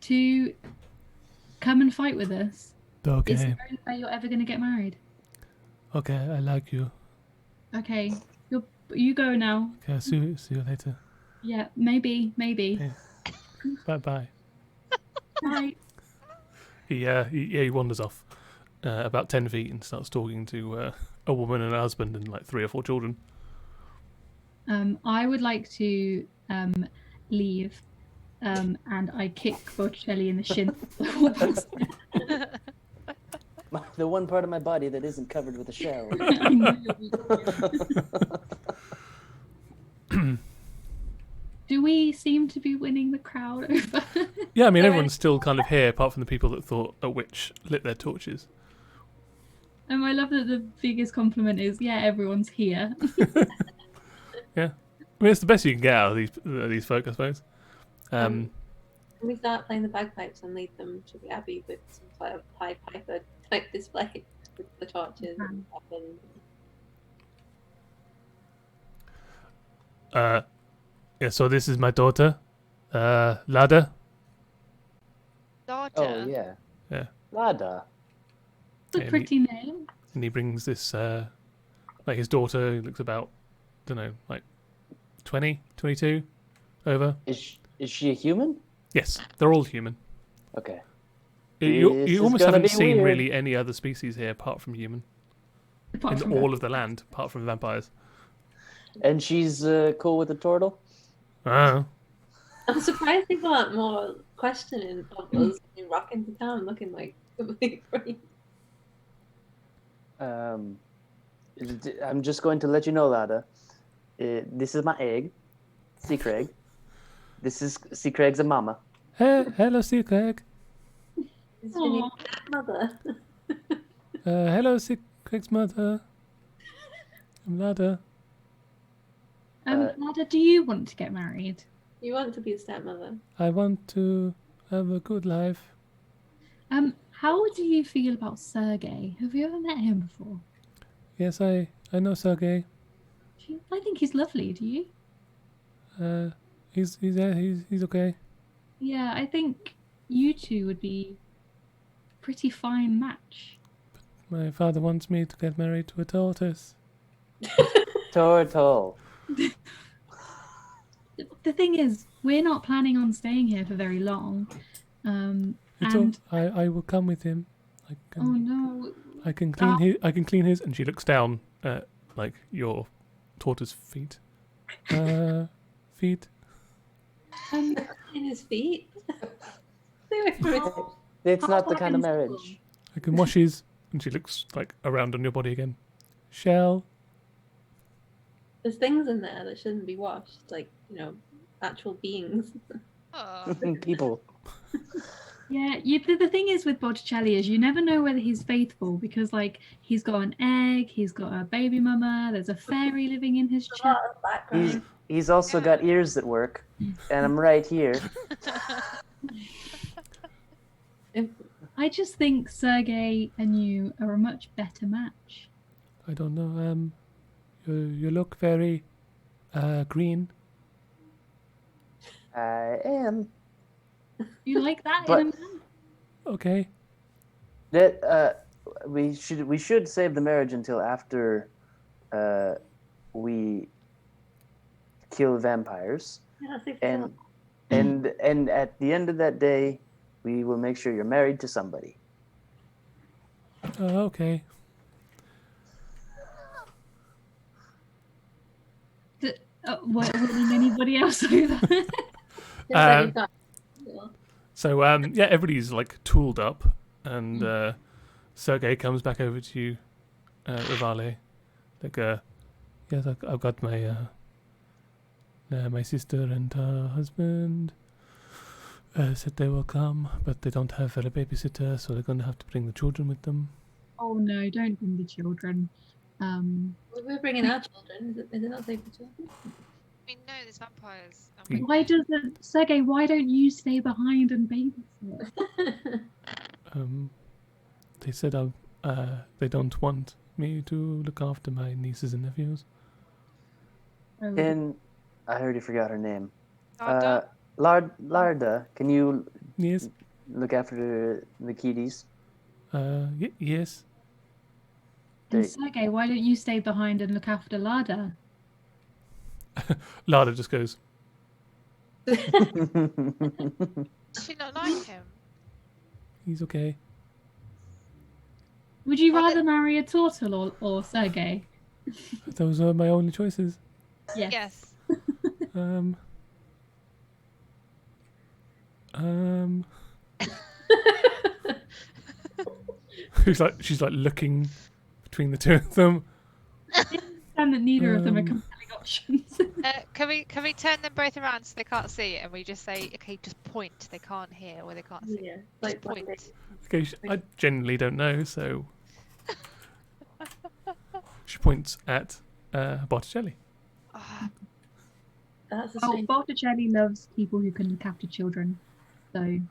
to come and fight with us. Okay. It's the only way you're ever going to get married. Okay, I like you. Okay, you go now. Okay, see you later. Yeah, maybe. Yeah. Bye. Bye. He wanders off about 10 feet and starts talking to a woman and a husband and like 3 or 4 children. I would like to leave, and I kick Botticelli in the shin. The one part of my body that isn't covered with a shell. I know. Do we seem to be winning the crowd over? Yeah, I mean, everyone's still kind of here, apart from the people that thought a witch lit their torches. I love that the biggest compliment is, yeah, everyone's here. Yeah. I mean, it's the best you can get out of these folk, I suppose. Can we start playing the bagpipes and lead them to the Abbey with some sort of Pied Piper type display with the torches and stuff? Yeah, so this is my daughter, Lada. Daughter. Oh yeah. Yeah. Lada. It's a pretty name. And he brings this, like his daughter, who looks about, I don't know, like 20, 22, over. Is she a human? Yes, they're all human. Okay. You This almost is gonna haven't be seen weird. really any other species here apart from human. Apart In from all of the land, apart from vampires. And she's cool with the turtle? Oh. I'm surprised people aren't more questioning of us rocking to town looking like complete freaks. I'm just going to let you know, Lada. This is my egg, Sea Kreg. This is Sea Kreg's a mama. Hey, hello, Sea Kreg. Is she your mother? Hello, Sea Kreg's mother. I'm Lada. Lada, do you want to get married? You want to be a stepmother? I want to have a good life. How do you feel about Sergei? Have you ever met him before? Yes, I know Sergei. I think he's lovely. Do you? He's okay. Yeah, I think you two would be a pretty fine match. My father wants me to get married to a tortoise. Turtle. The thing is, we're not planning on staying here for very long. I will come with him. Oh no! I can clean his. And she looks down at like your tortoise feet. Feet. In his feet? Stay away from his- It's not the kind of How marriage. I can wash his. And she looks like around on your body again. Shell. There's things in there that shouldn't be washed, like, actual beings. Oh. People. Yeah, the thing is with Botticelli is you never know whether he's faithful because, like, he's got an egg, he's got a baby mama, there's a fairy living in his chest. He's also got ears that work, and I'm right here. I just think Sergei and you are a much better match. I don't know. You look very green. I am. You like that But- in a man? Okay. That we should save the marriage until after we kill vampires, and at the end of that day, we will make sure you're married to somebody. Okay. Will anybody else do that? So everybody's like tooled up, and Sergei comes back over to you. Rivale. Like, yes, I've got my my sister and her husband. Said they will come, but they don't have a babysitter, so they're going to have to bring the children with them. Oh no, don't bring the children. We're bringing our children. Is it not safe for children? I mean, no, there's vampires. and Why we- doesn't Sergey? Why don't you stay behind and babysit? They said they don't want me to look after my nieces and nephews. Oh, And I already forgot her name. Larda? Larda, can you Yes. look after the kiddies? Yes. and Sergey, why don't you stay behind and look after Lada? Lada just goes, Does she not like him? he's okay. Would you Well, rather marry a turtle or Sergey? Those are my only choices. Yes. Yes. She's like looking between the two of them. And that neither of them are Um, compelling options. Can we turn them both around so they can't see, and we just say, okay, just point. They can't hear or they can't see. Yeah, Just like point. Okay, I genuinely don't know, so she points at Botticelli. Ah, That's a Oh, strange. Botticelli loves people who can look after children, so you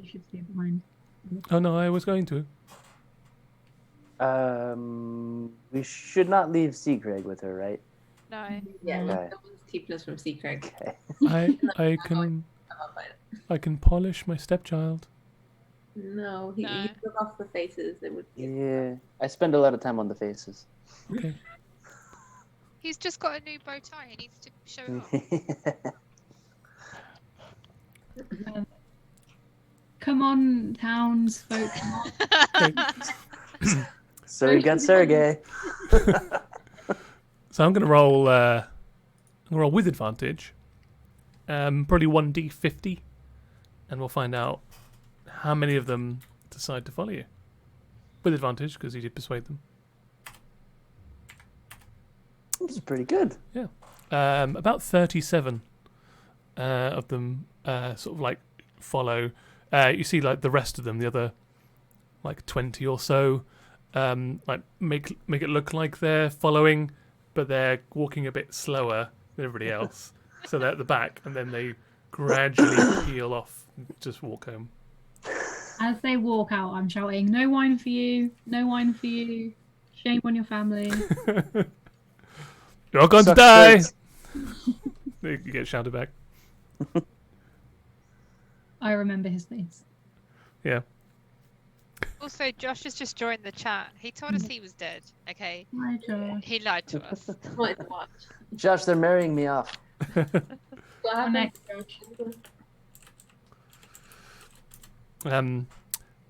should stay behind. Oh no, I was going to. We should not leave Seagreg with her, right? no. Yeah, Okay. no one's keeping us from Seacrag. Okay. I can polish my stepchild. No, he No. took off the faces. It would be. Yeah, I spend a lot of time on the faces. Okay. He's just got a new bow tie. He needs to show it off. Come on, townsfolk. So we got Sergey. So I'm gonna roll. I'm gonna roll with advantage. Probably 1d50, and we'll find out how many of them decide to follow you. With advantage, because you did persuade them. This is pretty good. About 37 of them sort of like follow. You see, like the rest of them, the other like 20 or so, like make it look like they're following, but they're walking a bit slower than everybody else. So they're at the back, and then they gradually peel off, and just walk home. As they walk out, I'm shouting, "No wine for you! No wine for you! Shame on your family!" You're all going to Sucks die. dicks. You get shouted back. I remember his face. Yeah. Also, Josh has just joined the chat. He told us he was dead. Okay, Hi, Josh. he lied to us. Wanted to watch. Josh, they're marrying me off. What Our happened? next Josh.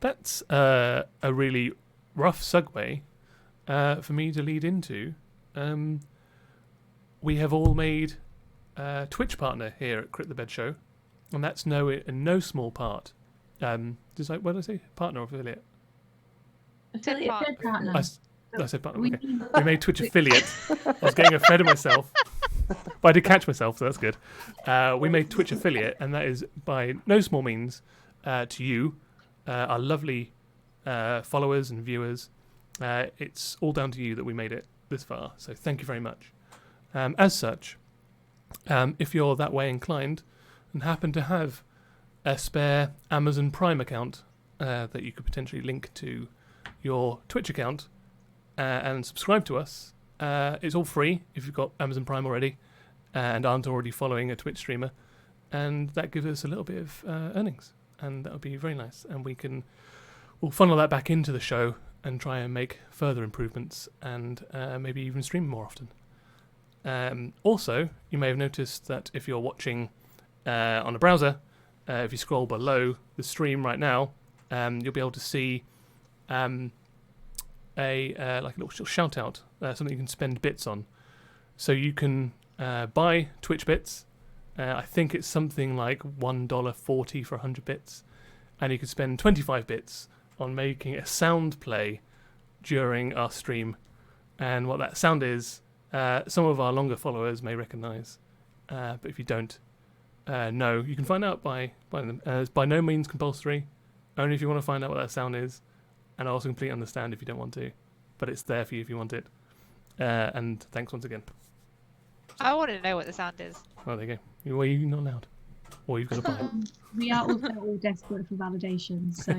That's a really rough segue for me to lead into. We have all made a Twitch partner here at Crit the Bed Show, and that's in no small part. What did I say? Partner or affiliate? Affiliate. Part- Good partner. I said partner. We Okay. need- We made Twitch affiliate. I was getting ahead of myself, but I did catch myself, so that's good. We made Twitch affiliate, and that is by no small means to you, our lovely followers and viewers. It's all down to you that we made it this far, so thank you very much. As such, if you're that way inclined and happen to have a spare Amazon Prime account that you could potentially link to your Twitch account and subscribe to us, it's all free if you've got Amazon Prime already and aren't already following a Twitch streamer, and that gives us a little bit of earnings, and that would be very nice, and we'll funnel that back into the show and try and make further improvements and maybe even stream more often. Also, you may have noticed that if you're watching on a browser, if you scroll below the stream right now, you'll be able to see a little shout out, something you can spend bits on. So you can buy Twitch bits. I think it's something like $1.40 for 100 bits, and you can spend 25 bits on making a sound play during our stream. And what that sound is, some of our longer followers may recognise, but if you don't know, you can find out by them. It's by no means compulsory, only if you want to find out what that sound is, and I also completely understand if you don't want to, but it's there for you if you want it. And thanks once again. I want to know what the sound is. Oh, there you go. Well, you're not allowed. Or you've got to buy it. We are also all desperate for validation, so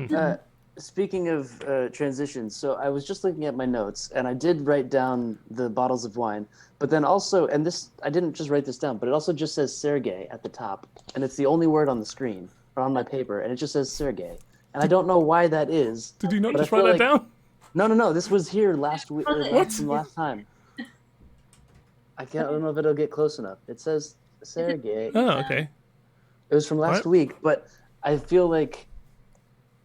that's Speaking of transitions, so I was just looking at my notes, and I did write down the bottles of wine, but then also, and this, I didn't just write this down, but it also just says Sergey at the top, and it's the only word on the screen, or on my paper, and it just says Sergey. And I don't know why that is. Did you not but I just write feel that down? No, this was here last week, What? from last time. I don't know if it'll get close enough. It says Sergey. Oh, okay. It was from last What? week, but I feel like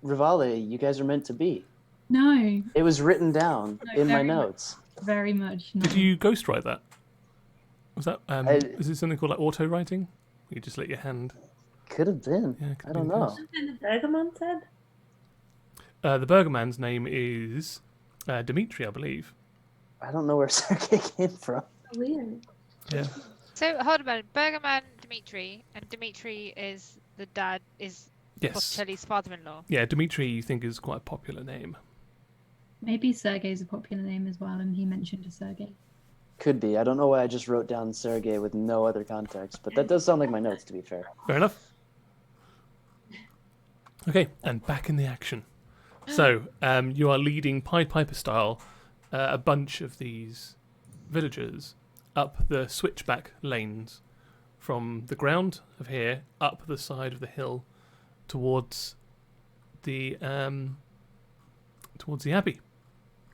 Rivale, you guys are meant to be. no, It was written down No, in my very much. notes. very much not. Did you ghostwrite that? Was that is it something called like auto writing? You just let your hand. Could have been. Yeah, could I have don't been know. close. Something the Bergamon said. The Burgerman's name is Dimitri, I believe. I don't know where Sergey came from. Weird. Yeah. So hold on a minute. Bergerman, Dimitri, and Dimitri is the dad, is Yes. Botticelli's father-in-law. Yeah, Dimitri, you think is quite a popular name. Maybe Sergey's a popular name as well, and he mentioned a Sergey. Could be. I don't know why I just wrote down Sergey with no other context, but that does sound like my notes, to be fair. Fair enough. Okay, and back in the action. So, you are leading Pied Piper style a bunch of these villagers up the switchback lanes from the ground of here up the side of the hill towards the Abbey.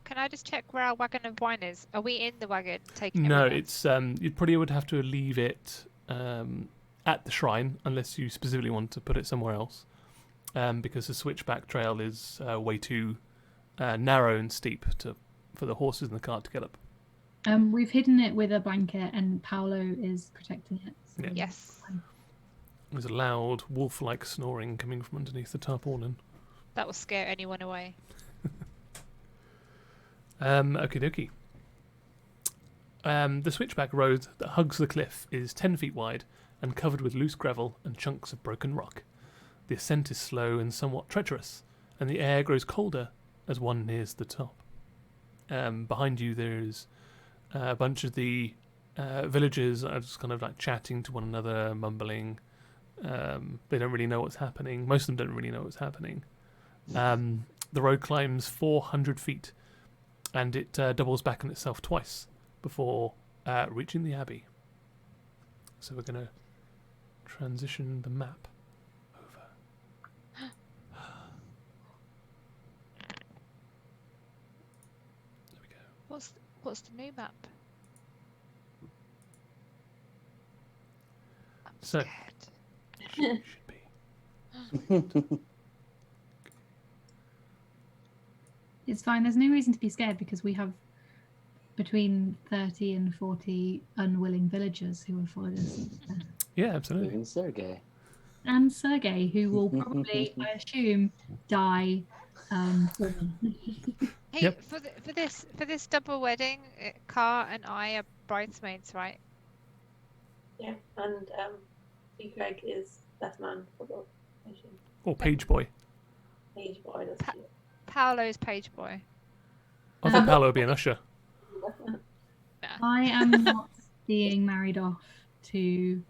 Can I just check where our wagon of wine is? Are we in the wagon taking it No, with us? it's you probably would have to leave it at the shrine unless you specifically want to put it somewhere else, because the switchback trail is way too narrow and steep for the horses in the cart to get up. We've hidden it with a blanket, and Paolo is protecting it. So Yeah. Yes. There's a loud wolf-like snoring coming from underneath the tarpaulin. That will scare anyone away. Okie dokie. The switchback road that hugs the cliff is 10 feet wide and covered with loose gravel and chunks of broken rock. The ascent is slow and somewhat treacherous, and the air grows colder as one nears the top. Behind you there's a bunch of the villagers are just kind of like chatting to one another, mumbling. They don't really know what's happening. Most of them don't really know what's happening. The road climbs 400 feet, and it doubles back on itself twice before reaching the Abbey. So we're going to transition the map over. There we go. What's the new map? I'm So- scared. Should be. It's fine. There's no reason to be scared because we have between 30 and 40 unwilling villagers who have followed us. Yeah, absolutely. Even Sergey. And Sergey, who will probably, I assume, die. Hey, Yep. for this double wedding, Car and I are bridesmaids, right? Yeah, and Krezk is best man for both. Or page boy. Page boy, that's cute. Paolo's page boy. I thought Paolo would be an usher. I am not being married off to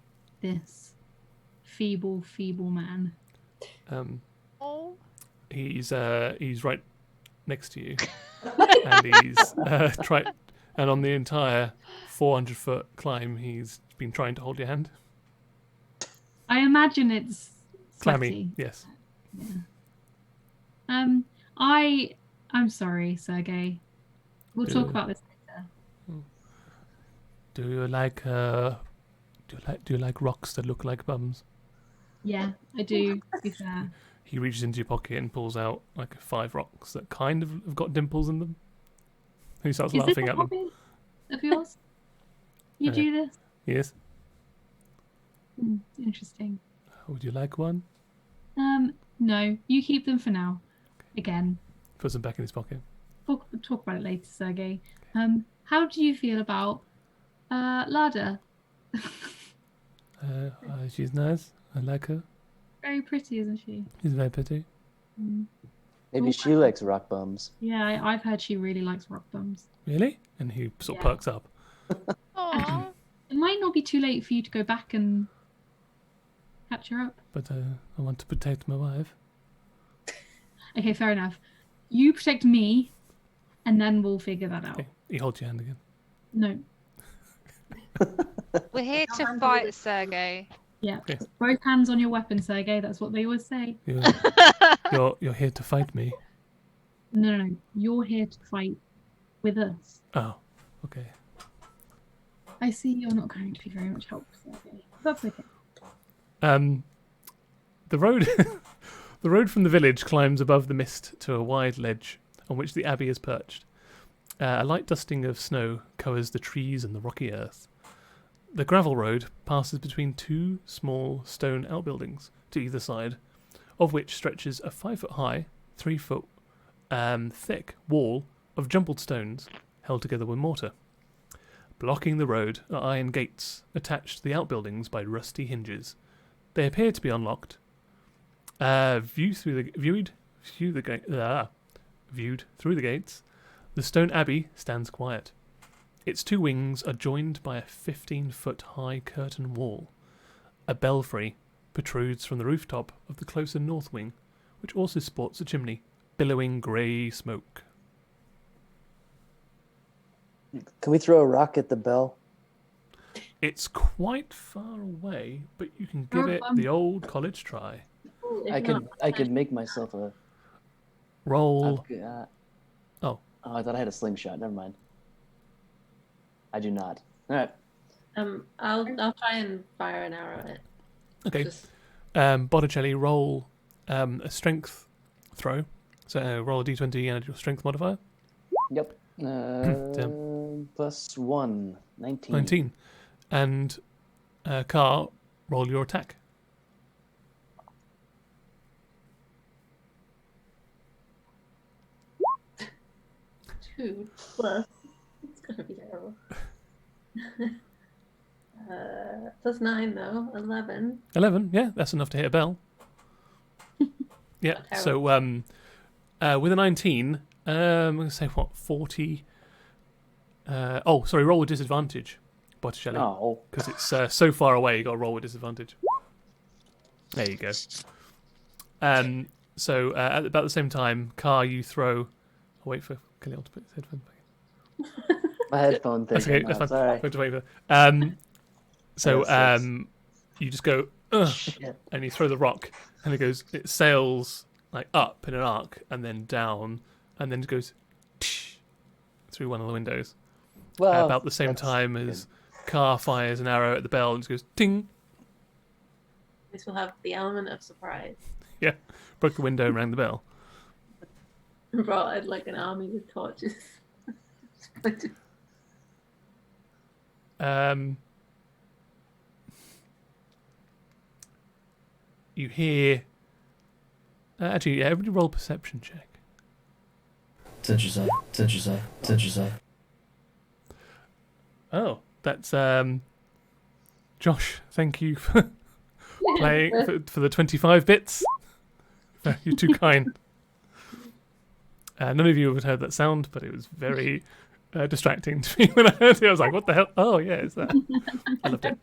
this feeble man. Oh. He's right next to you, and he's and on the entire 400-foot climb, he's been trying to hold your hand. I imagine it's Clammy, sweaty. yes. Yeah. I'm sorry, Sergey. We'll talk about this later. Do you like rocks that look like bums? Yeah, I do, to be fair. He reaches into your pocket and pulls out like 5 rocks that kind of have got dimples in them. He starts Is this laughing a at them. hobby of yours? You do this? Yes. Interesting. Would you like one? No, you keep them for now. Again. Puts them back in his pocket. talk about it later, Sergey. How do you feel about Lada? She's nice. I like her. Very pretty, isn't she? She's very pretty. Mm. Maybe she likes rock bums. Yeah, I've heard she really likes rock bums. Really? And he sort of Yeah. perks up. Aww. It might not be too late for you to go back and catch her up. But I want to protect my wife. Okay, fair enough. You protect me, and then we'll figure that out. Okay. He holds your hand again. No. We're here to fight, Sergey. Yeah. Okay. Both hands on your weapon, Sergey. That's what they always say. You're here to fight me. No. You're here to fight with us. Oh, okay. I see you're not going to be very much help, Sergey. That's okay. The road, the road from the village climbs above the mist to a wide ledge on which the Abbey is perched. A light dusting of snow covers the trees and the rocky earth. The gravel road passes between two small stone outbuildings to either side, of which stretches a 5-foot-high, 3-foot thick wall of jumbled stones held together with mortar. Blocking the road are iron gates attached to the outbuildings by rusty hinges. They appear to be unlocked. Viewed through the gates, the stone abbey stands quiet. Its two wings are joined by a 15-foot-high curtain wall. A belfry protrudes from the rooftop of the closer north wing, which also sports a chimney, billowing grey smoke. Can we throw a rock at the bell? It's quite far away, but you can give it the old college try. Ooh, if I not, could make myself a. Roll. Oh, I thought I had a slingshot. Never mind. I do not. All right. I'll try and fire an arrow at it. Okay. Just- Botticelli, roll a strength throw. So roll a d20 and your strength modifier. Yep. Plus 1. 19. 19. And Car, roll your attack. 2 plus. It's gonna be terrible. Plus 9 though. 11. 11, yeah, that's enough to hit a bell. Yeah, Not so with a 19, I'm going to say, 40... roll with disadvantage, Botticelli. Oh. Because it's so far away, you got to roll with disadvantage. There you go. So at about the same time, Car, you throw... I'll wait for Khalil to put his headphones back in. My headphone thing. That's okay, came that's out, fine. Sorry. Wait to wait for so Yes. you just go, ugh, Shit. and you throw the rock, and it sails like up in an arc, and then down, and then it goes through one of the windows. Well, About the same that's time as Car fires an arrow at the bell, and it goes ting. This will have the element of surprise. Yeah, broke the window and rang the bell. Brought out like an army with torches. You hear. Actually, yeah, everybody roll a perception check. Touch yourself. Oh, that's Josh. Thank you for playing for the 25 bits. You're too kind. None of you have heard that sound, but it was very distracting to me when I heard it. I was like, "What the hell?" Oh, yeah, it's that. I loved it.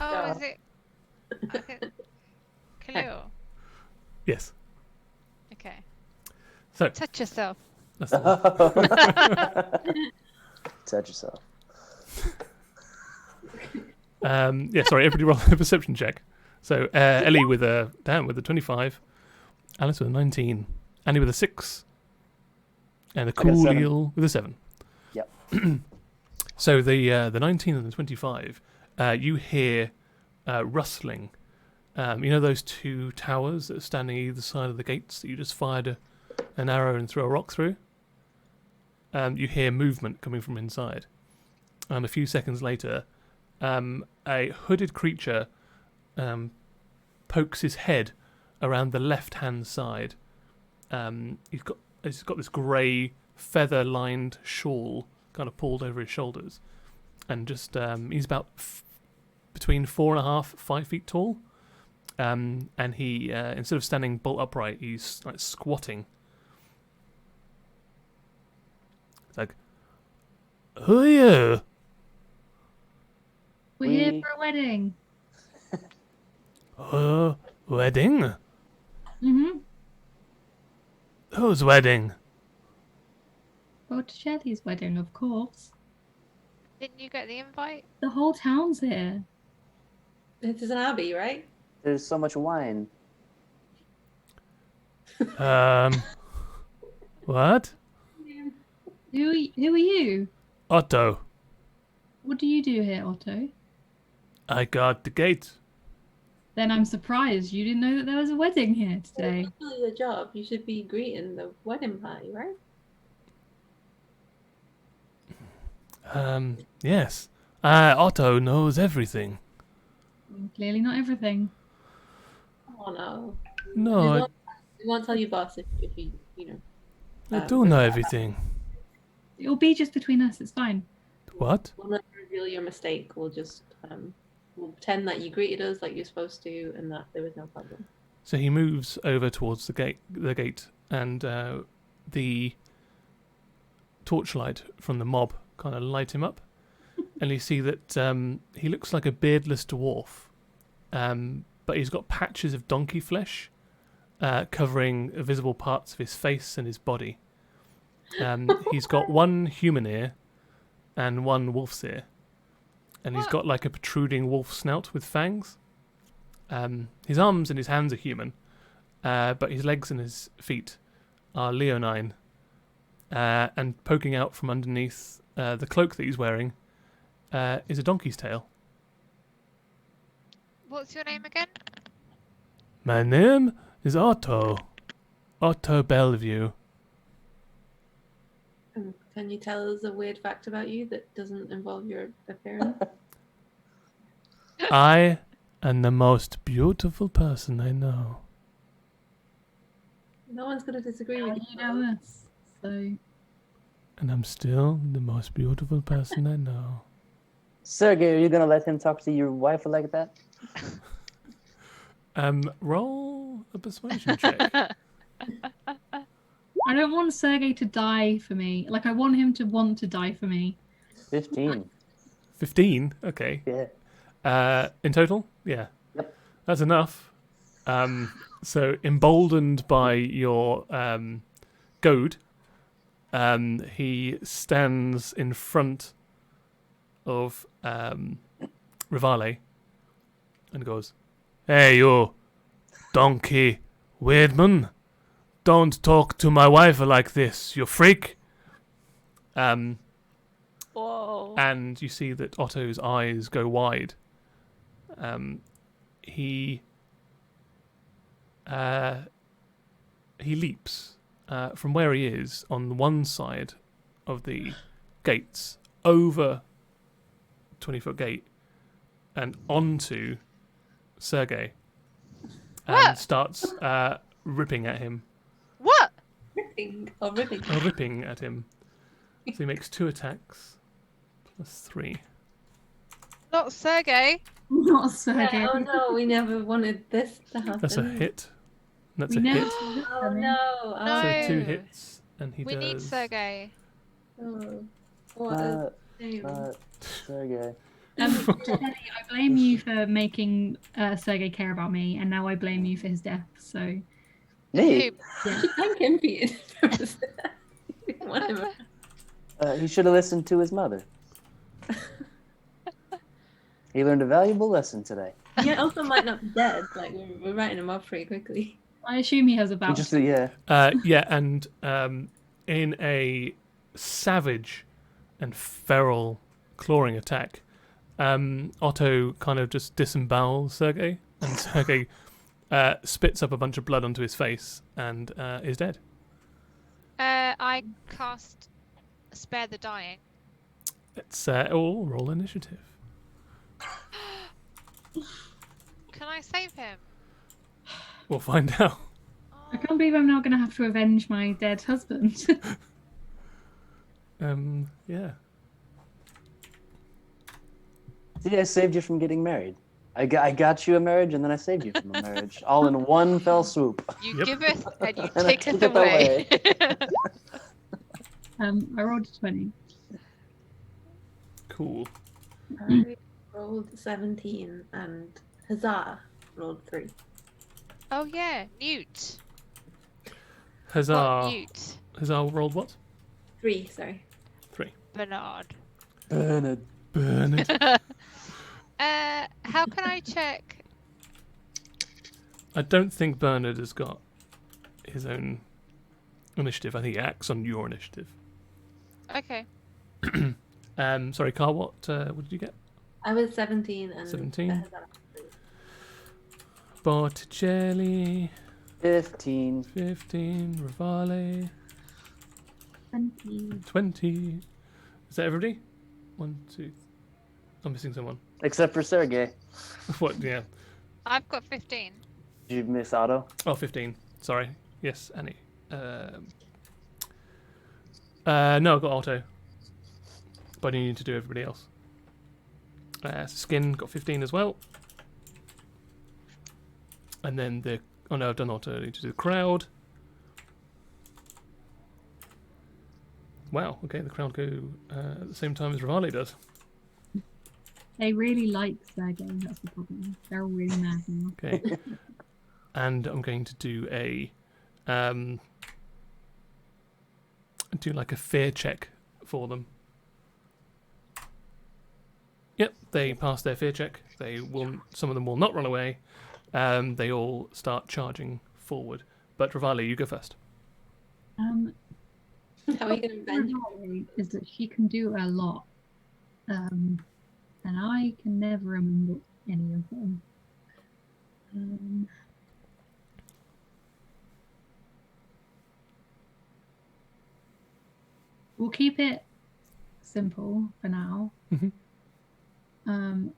Oh, Yeah. is it? Okay. Khalil. Yes. Okay. So Touch yourself. that's the Touch yourself. yeah. Sorry, everybody roll a perception check. So Ellie with a 25, Alice with a 19, Annie with a 6, and a got a cool 7. eel with a 7. Yep. So the 19 and the 25, you hear rustling. You know those two towers that are standing either side of the gates that you just fired an arrow and threw a rock through? You hear movement coming from inside. A few seconds later, a hooded creature pokes his head around the left-hand side. He's got this grey feather-lined shawl kind of pulled over his shoulders, and just he's about between 4.5, 5 feet tall, and he instead of standing bolt upright, he's like squatting. It's like, who are you? We're here for a wedding. Wedding? Mm-hmm. Whose wedding? Botticelli's wedding, of course. Didn't you get the invite? The whole town's here. It is an abbey, right? There's so much wine. What? Who are you? Otto. What do you do here, Otto? I guard the gate. Then I'm surprised you didn't know that there was a wedding here today. It's really your job. You should be greeting the wedding party, right? Yes. Otto knows everything. Clearly not everything. Oh no. No, We won't tell you, boss, if you I do know everything. It'll be just between us, it's fine. What? we'll never reveal your mistake. We'll just we'll pretend that you greeted us like you're supposed to, and that there was no problem. So he moves over towards the gate, and the torchlight from the mob kind of light him up, and you see that he looks like a beardless dwarf, but he's got patches of donkey flesh covering visible parts of his face and his body. He's got one human ear and one wolf's ear, and he's got like a protruding wolf snout with fangs. His arms and his hands are human, but his legs and his feet are leonine, and poking out from underneath the cloak that he's wearing is a donkey's tail. What's your name again? My name is Otto Bellevue. Can you tell us a weird fact about you that doesn't involve your appearance? I am the most beautiful person I know. No one's going to disagree How with do you. you know us? So And I'm still the most beautiful person I know. Sergey, are you gonna let him talk to your wife like that? Roll a persuasion check. I don't want Sergey to die for me. Like, I want him to want to die for me. 15. 15? Okay. Yeah. In total? Yeah. Yep. That's enough. So, emboldened by your goad, he stands in front of Rivale and goes, "Hey, you donkey weirdman. Don't talk to my wife like this, you freak." Whoa. And you see that Otto's eyes go wide. He leaps from where he is on one side of the gates over 20-foot gate and onto Sergey and What? starts ripping at him. What? Ripping at him. So he makes 2 attacks plus 3. Not Sergey. Not Sergey. Oh no, we never wanted this to happen. That's a hit. That's a We hit. never saw this Oh coming. no. No. So 2 hits, and he We does. need Sergey. Oh, what a shame. Sergey. Teddy, I blame you for making Sergey care about me, and now I blame you for his death. So, Me? yeah. Thank him, Peter. Whatever. He should have listened to his mother. He learned a valuable lesson today. Yeah, also might not be dead. Like we're writing him off pretty quickly. I assume he has He about. just, yeah. Yeah, and in a savage and feral clawing attack, Otto kind of just disembowels Sergey, and Sergey spits up a bunch of blood onto his face and is dead. I cast Spare the Dying. It's all roll initiative. Can I save him? We'll find out. I can't believe I'm now going to have to avenge my dead husband. Yeah. See, I saved you from getting married. I got you a marriage, and then I saved you from a marriage, all in one fell swoop. You Yep. giveth and you And I taketh taketh away. I rolled a 20. Cool. I rolled 17 and Huzzah rolled 3. Oh yeah, Newt. Huzzah. What Newt? Huzzah rolled what? 3, sorry. 3. Bernard. Bernard. Bernard. How can I check? I don't think Bernard has got his own initiative. I think he acts on your initiative. Okay. Sorry, Carl, what did you get? I was 17 and 17. Huzzah. Botticelli, 15. 15, Rivale, 20. 20. Is that everybody? 1, 2. I'm missing someone. Except for Sergey. What? Yeah. I've got 15. Did you miss Otto? Oh, 15. Sorry. Yes, Annie. No, I got Otto. But I need to do everybody else. Skin got 15 as well. And then the... Oh no, I've done Otto. I need to do the crowd. Wow, okay, the crowd go at the same time as Rivale does. They really like Sergey, that's the problem. They're all really mad now. Okay. And I'm going to do a... do like a fear check for them. Yep, they pass their fear check. They will. Some of them will not run away. They all start charging forward. But Rivale, you go first. How are you going to bend? Is that she can do a lot. And I can never remember any of them. We'll keep it simple for now. Mhm. I'm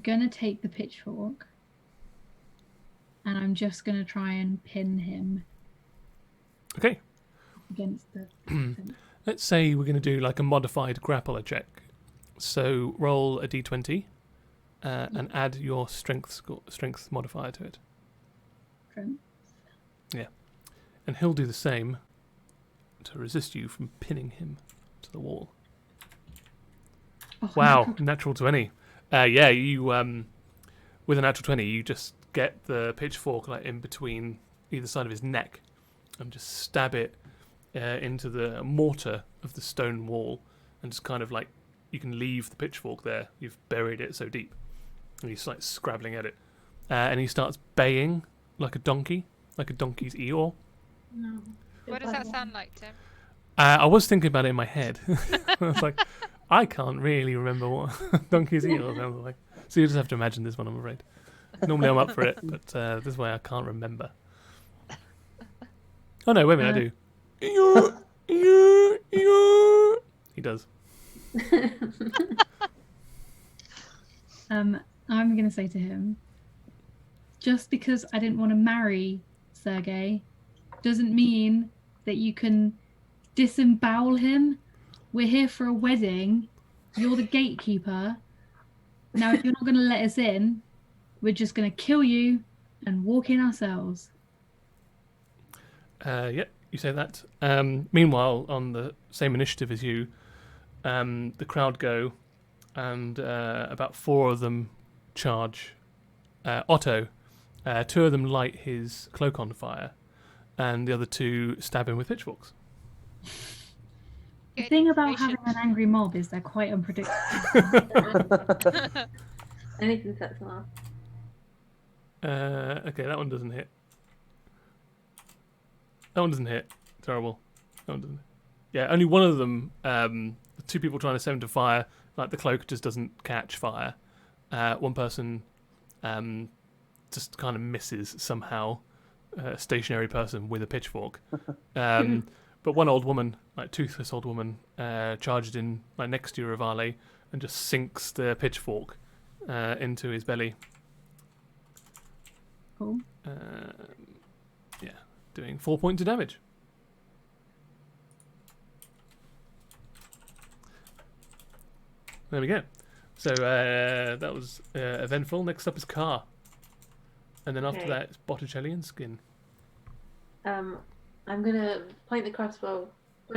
gonna take the pitchfork and I'm just gonna try and pin him Okay. against the Let's say we're going to do like a modified grappler check. So roll a d20 and add your strength modifier to it. fence. And he'll do the same to resist you from pinning him to the wall. Oh, Wow, natural 20. Yeah, you with a natural 20, you just get the pitchfork like in between either side of his neck and just stab it into the mortar of the stone wall, and just kind of like you can leave the pitchfork there. You've buried it so deep, and he's like scrabbling at it, and he starts baying like a donkey's Eeyore. No. What does that sound like, Tim? I was thinking about it in my head. I was like, I can't really remember what donkey's Eeyore sounds like. So you just have to imagine this one, I'm afraid. Normally I'm up for it, but this way I can't remember. Oh no, wait a minute, I do. He does. I'm gonna say to him, just because I didn't want to marry Sergey doesn't mean that you can disembowel him. We're here for a wedding. You're the gatekeeper. Now, if you're not going to let us in, we're just going to kill you and walk in ourselves. Yep, you say that. Meanwhile, on the same initiative as you, the crowd go, and about 4 of them charge Otto. 2 of them light his cloak on fire, and the other 2 stab him with pitchforks. The thing about having an angry mob is they're quite unpredictable. Anything sets them off. Okay, that one doesn't hit. That one doesn't hit. Terrible. That one doesn't. Yeah, only one of them. The 2 people trying to set him to fire, like the cloak just doesn't catch fire. One person just kind of misses somehow. A stationary person with a pitchfork. But one old woman, like toothless old woman, charged in like next to Rivale and just sinks the pitchfork into his belly. Cool. Yeah, doing 4 points of damage. There we go. So that was eventful. Next up is Car. And then after Okay. that, it's Botticelli and Skin. I'm gonna point my crossbow at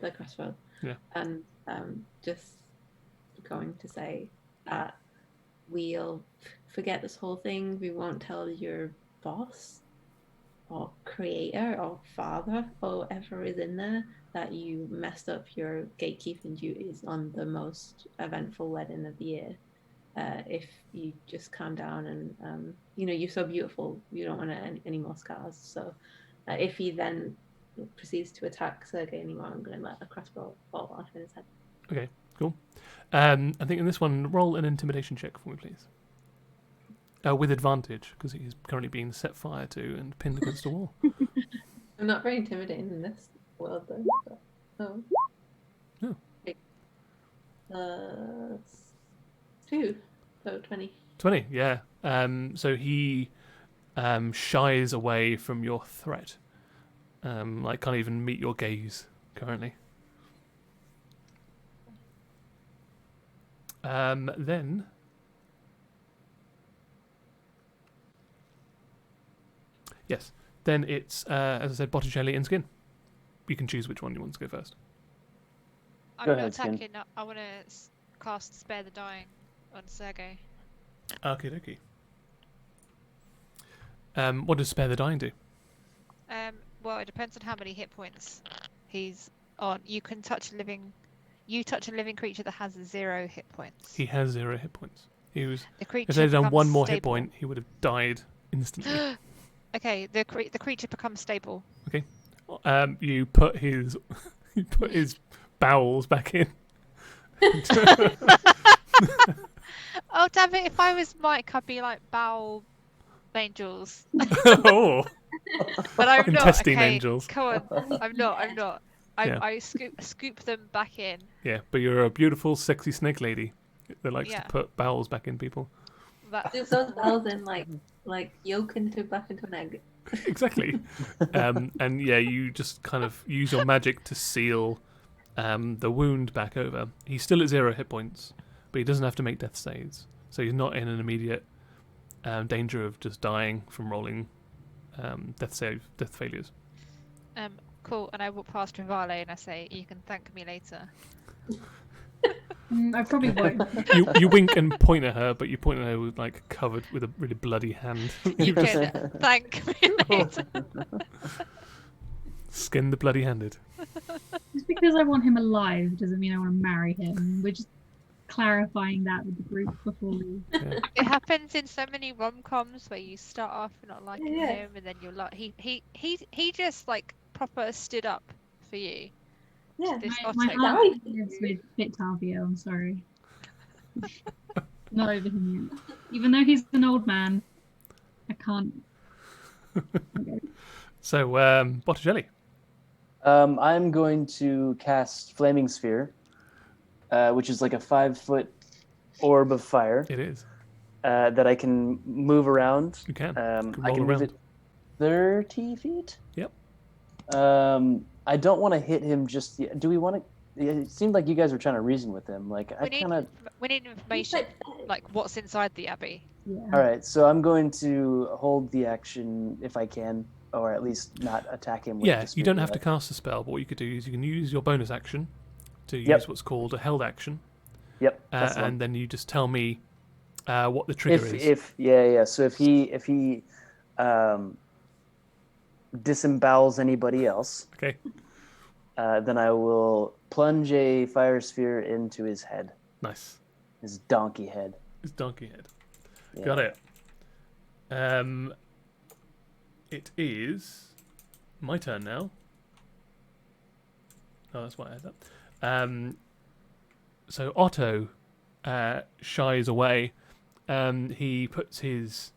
the crossbow. Yeah. And just going to say that we'll forget this whole thing. We won't tell your boss or creator or father or whoever is in there that you messed up your gatekeeping duties on the most eventful wedding of the year. If you just calm down and you're so beautiful, you don't want any more scars. So if he then proceeds to attack Sergei anymore, I'm going to let a crossbow fall off in his head. Okay, cool. I think in this one, roll an intimidation check for me, please. With advantage, because he's currently being set fire to and pinned against a wall. I'm not very intimidating in this world, though. But, Oh. Okay. 2, so 20. 20, yeah. So he shies away from your threat. Can't even meet your gaze currently. Then... Yes. Then it's, as I said, Botticelli and Skin. You can choose which one you want to go first. I'm Go not ahead, Skin. attacking. I want to cast Spare the Dying on Sergei. Okie dokie. What does Spare the Dying do? Well, it depends on how many hit points he's on. You can touch a living. You touch a living creature that has 0 hit points. He has 0 hit points. He was. The creature If they'd done becomes one more hit stable. point, he would have died instantly. Okay, the creature becomes stable. You put his bowels back in. Oh damn it! If I was Mike, I'd be like bowel angels. Oh, But I'm not. Intestine Okay, angels. come on. I'm not. Yeah. I scoop them back in. yeah, but you're a beautiful, sexy snake lady that likes Yeah. to put bowels back in people. That Just those bells in like yolk back into an egg. Exactly. And yeah, you just kind of use your magic to seal the wound back over. He's still at 0 hit points, but he doesn't have to make death saves, so he's not in an immediate danger of just dying from rolling death failures. cool. And I walk past Rivale and I say, "You can thank me later." I probably won't. You wink and point at her, but you point at her with covered with a really bloody hand. You can thank me later. Skin the bloody handed. Just because I want him alive doesn't mean I want to marry him. We're just clarifying that with the group before we. Yeah. It happens in so many rom-coms where you start off not liking Yeah. him, and then you're like, he just proper stood up for you. Yeah. This My Otto. heart lives with Victavio, I'm sorry. Not over him yet. Even though he's an old man, I can't. Okay. So, Botticelli. I'm going to cast Flaming Sphere, which is like a 5-foot orb of fire It is. that I can move around. You can. I roll can move around. it 30 feet. Yep. I don't want to hit him just yet. Do we want to? It seemed like you guys were trying to reason with him. I kind of. We need information, like what's inside the Abbey. Yeah. All right, so I'm going to hold the action if I can, or at least not attack him. With Yeah, the you don't spear have to blade. cast a spell, but what you could do is you can use your bonus action to Yep. use what's called a held action, Yep. That's the one. and then you just tell me what the trigger is. So if he disembowels anybody else, Okay, then I will plunge a fire sphere into his head, nice. his donkey head. It's donkey head. Yeah. Got it. It is my turn now. Oh, that's why I had that. So Otto shies away. He puts his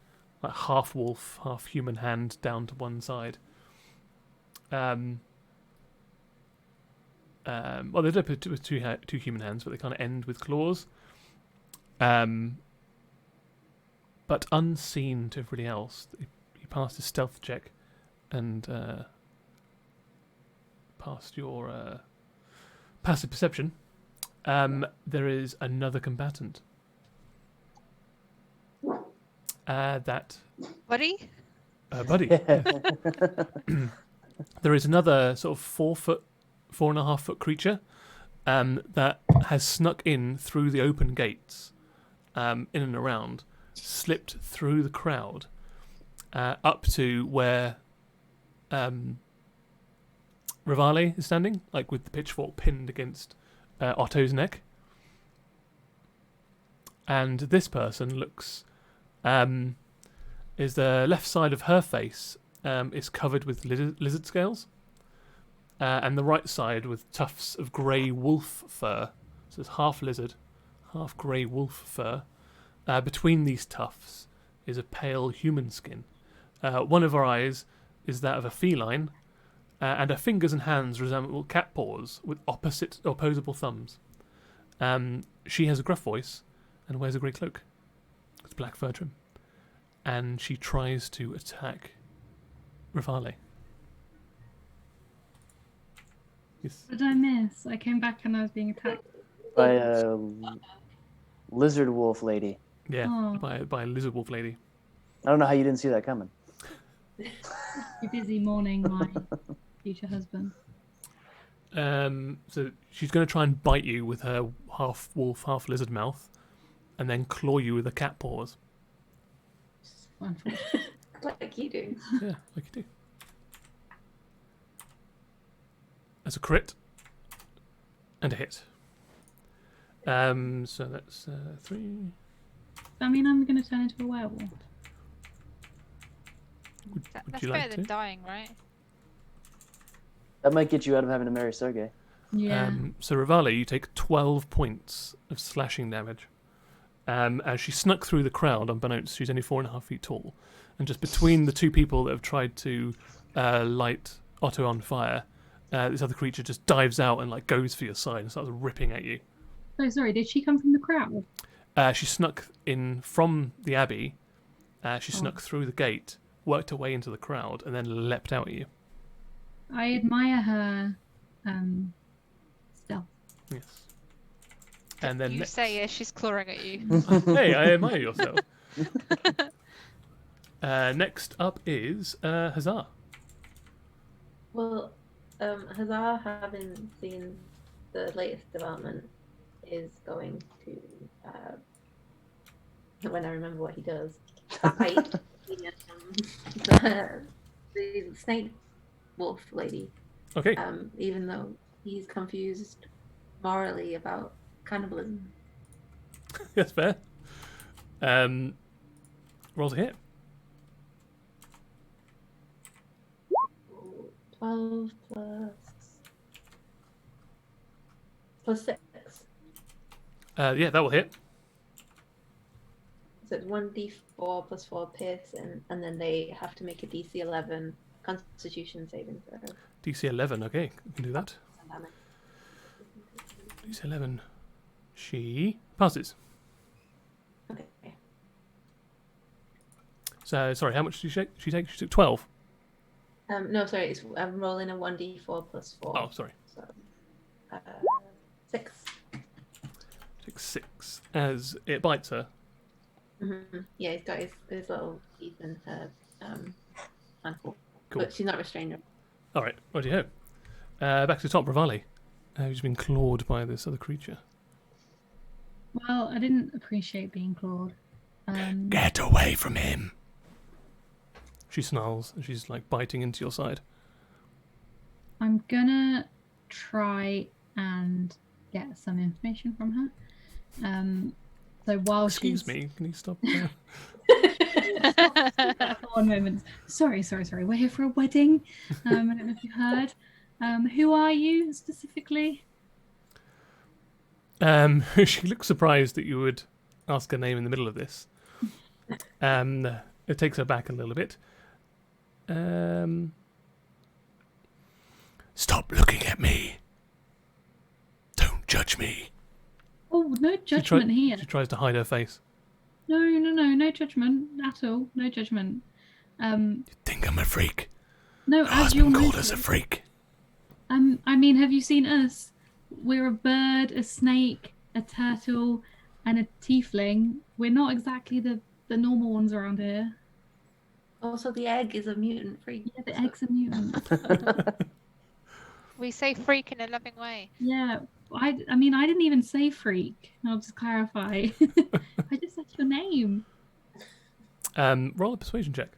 half wolf, half human hand down to one side. Well, they don't put with two human hands, but they kind of end with claws. But unseen to everybody else, he passed his stealth check and passed your passive perception. There is another combatant. That Buddy? buddy. Yes. There is another sort of 4.5 foot creature that has snuck in through the open gates, in and around, slipped through the crowd, up to where Rivale is standing, like with the pitchfork pinned against Otto's neck. And this person looks, is the left side of her face is covered with lizard scales, and the right side with tufts of grey wolf fur. So it's half lizard, half grey wolf fur. Between these tufts is a pale human skin. One of her eyes is that of a feline, and her fingers and hands resemble cat paws with opposable thumbs. She has a gruff voice and wears a grey cloak with black fur trim. And she tries to attack Rivale. Yes. What did I miss? I came back and I was being attacked. By a lizard wolf lady. Yeah, Oh. by a lizard wolf lady. I don't know how you didn't see that coming. You're busy mourning my future husband. So she's going to try and bite you with her half wolf, half lizard mouth, and then claw you with her cat paws. Unfortunately. Like you do. Yeah, like you do. That's a crit and a hit. So that's 3. I mean, I'm going to turn into a werewolf. Would That's you better like than to? dying, right? That might get you out of having to marry Sergey. Yeah. So Rivale, you take 12 points of slashing damage. As she snuck through the crowd, unbeknownst, she's only 4.5 feet tall. And just between the two people that have tried to light Otto on fire, this other creature just dives out and like goes for your side and starts ripping at you. Oh, sorry. Did she come from the crowd? She snuck in from the Abbey. She snuck through the gate, worked her way into the crowd, and then leapt out at you. I admire her stealth. Yes. And then You next... say yes, she's clawing at you. Hey, I admire yourself. Next up is Huzzah. Well, Huzzah, having seen the latest development, is going to, when I remember what he does, fight the snake wolf lady. Okay. Even though he's confused morally about cannibalism. That's fair. Rolls a hit. 12 plus 6. Yeah, that will hit. So it's 1d4 plus 4 piercing, and then they have to make a DC 11 Constitution saving throw. DC 11. Okay, we can do that. DC 11. She passes. Okay. So sorry, how much did she take? She took 12. No, sorry, I'm rolling a 1d4 plus 4. Oh, sorry. So, 6. Takes 6 as it bites her. Mm-hmm. Yeah, he's got his little teeth in her ankle. Cool. But she's not restrained. All right, righty-ho. Back to the top, Rivale, who's been clawed by this other creature. Well, I didn't appreciate being clawed. Get away from him! She snarls, and she's like biting into your side. I'm gonna try and get some information from her. So while Excuse she's... me, can you stop? For one moment. Sorry. We're here for a wedding. I don't know if you heard. Who are you specifically? She looks surprised that you would ask her name in the middle of this. It takes her back a little bit. Stop looking at me. Don't judge me. Oh, no judgment here. She tries to hide her face. No judgment at all. No judgment. You think I'm a freak? No, Her as you'll husband called us notice. a freak. I mean, have you seen us? we're a bird, a snake, a turtle, and a tiefling. We're not exactly the normal ones around here. Also, the egg is a mutant freak. Yeah, the eggs are mutants. We say freak in a loving way. Yeah, I mean, I didn't even say freak. I'll just clarify. I just said your name. Roll a persuasion check.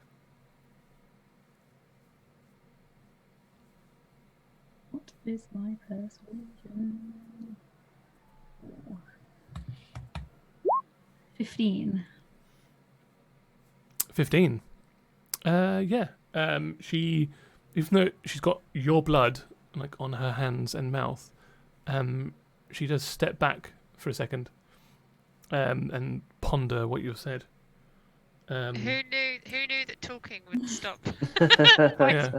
What is my persuasion? 15. 15. Yeah. She, even though she's got your blood like on her hands and mouth, she does step back for a second, and ponder what you've said. Who knew that talking would stop? Yeah.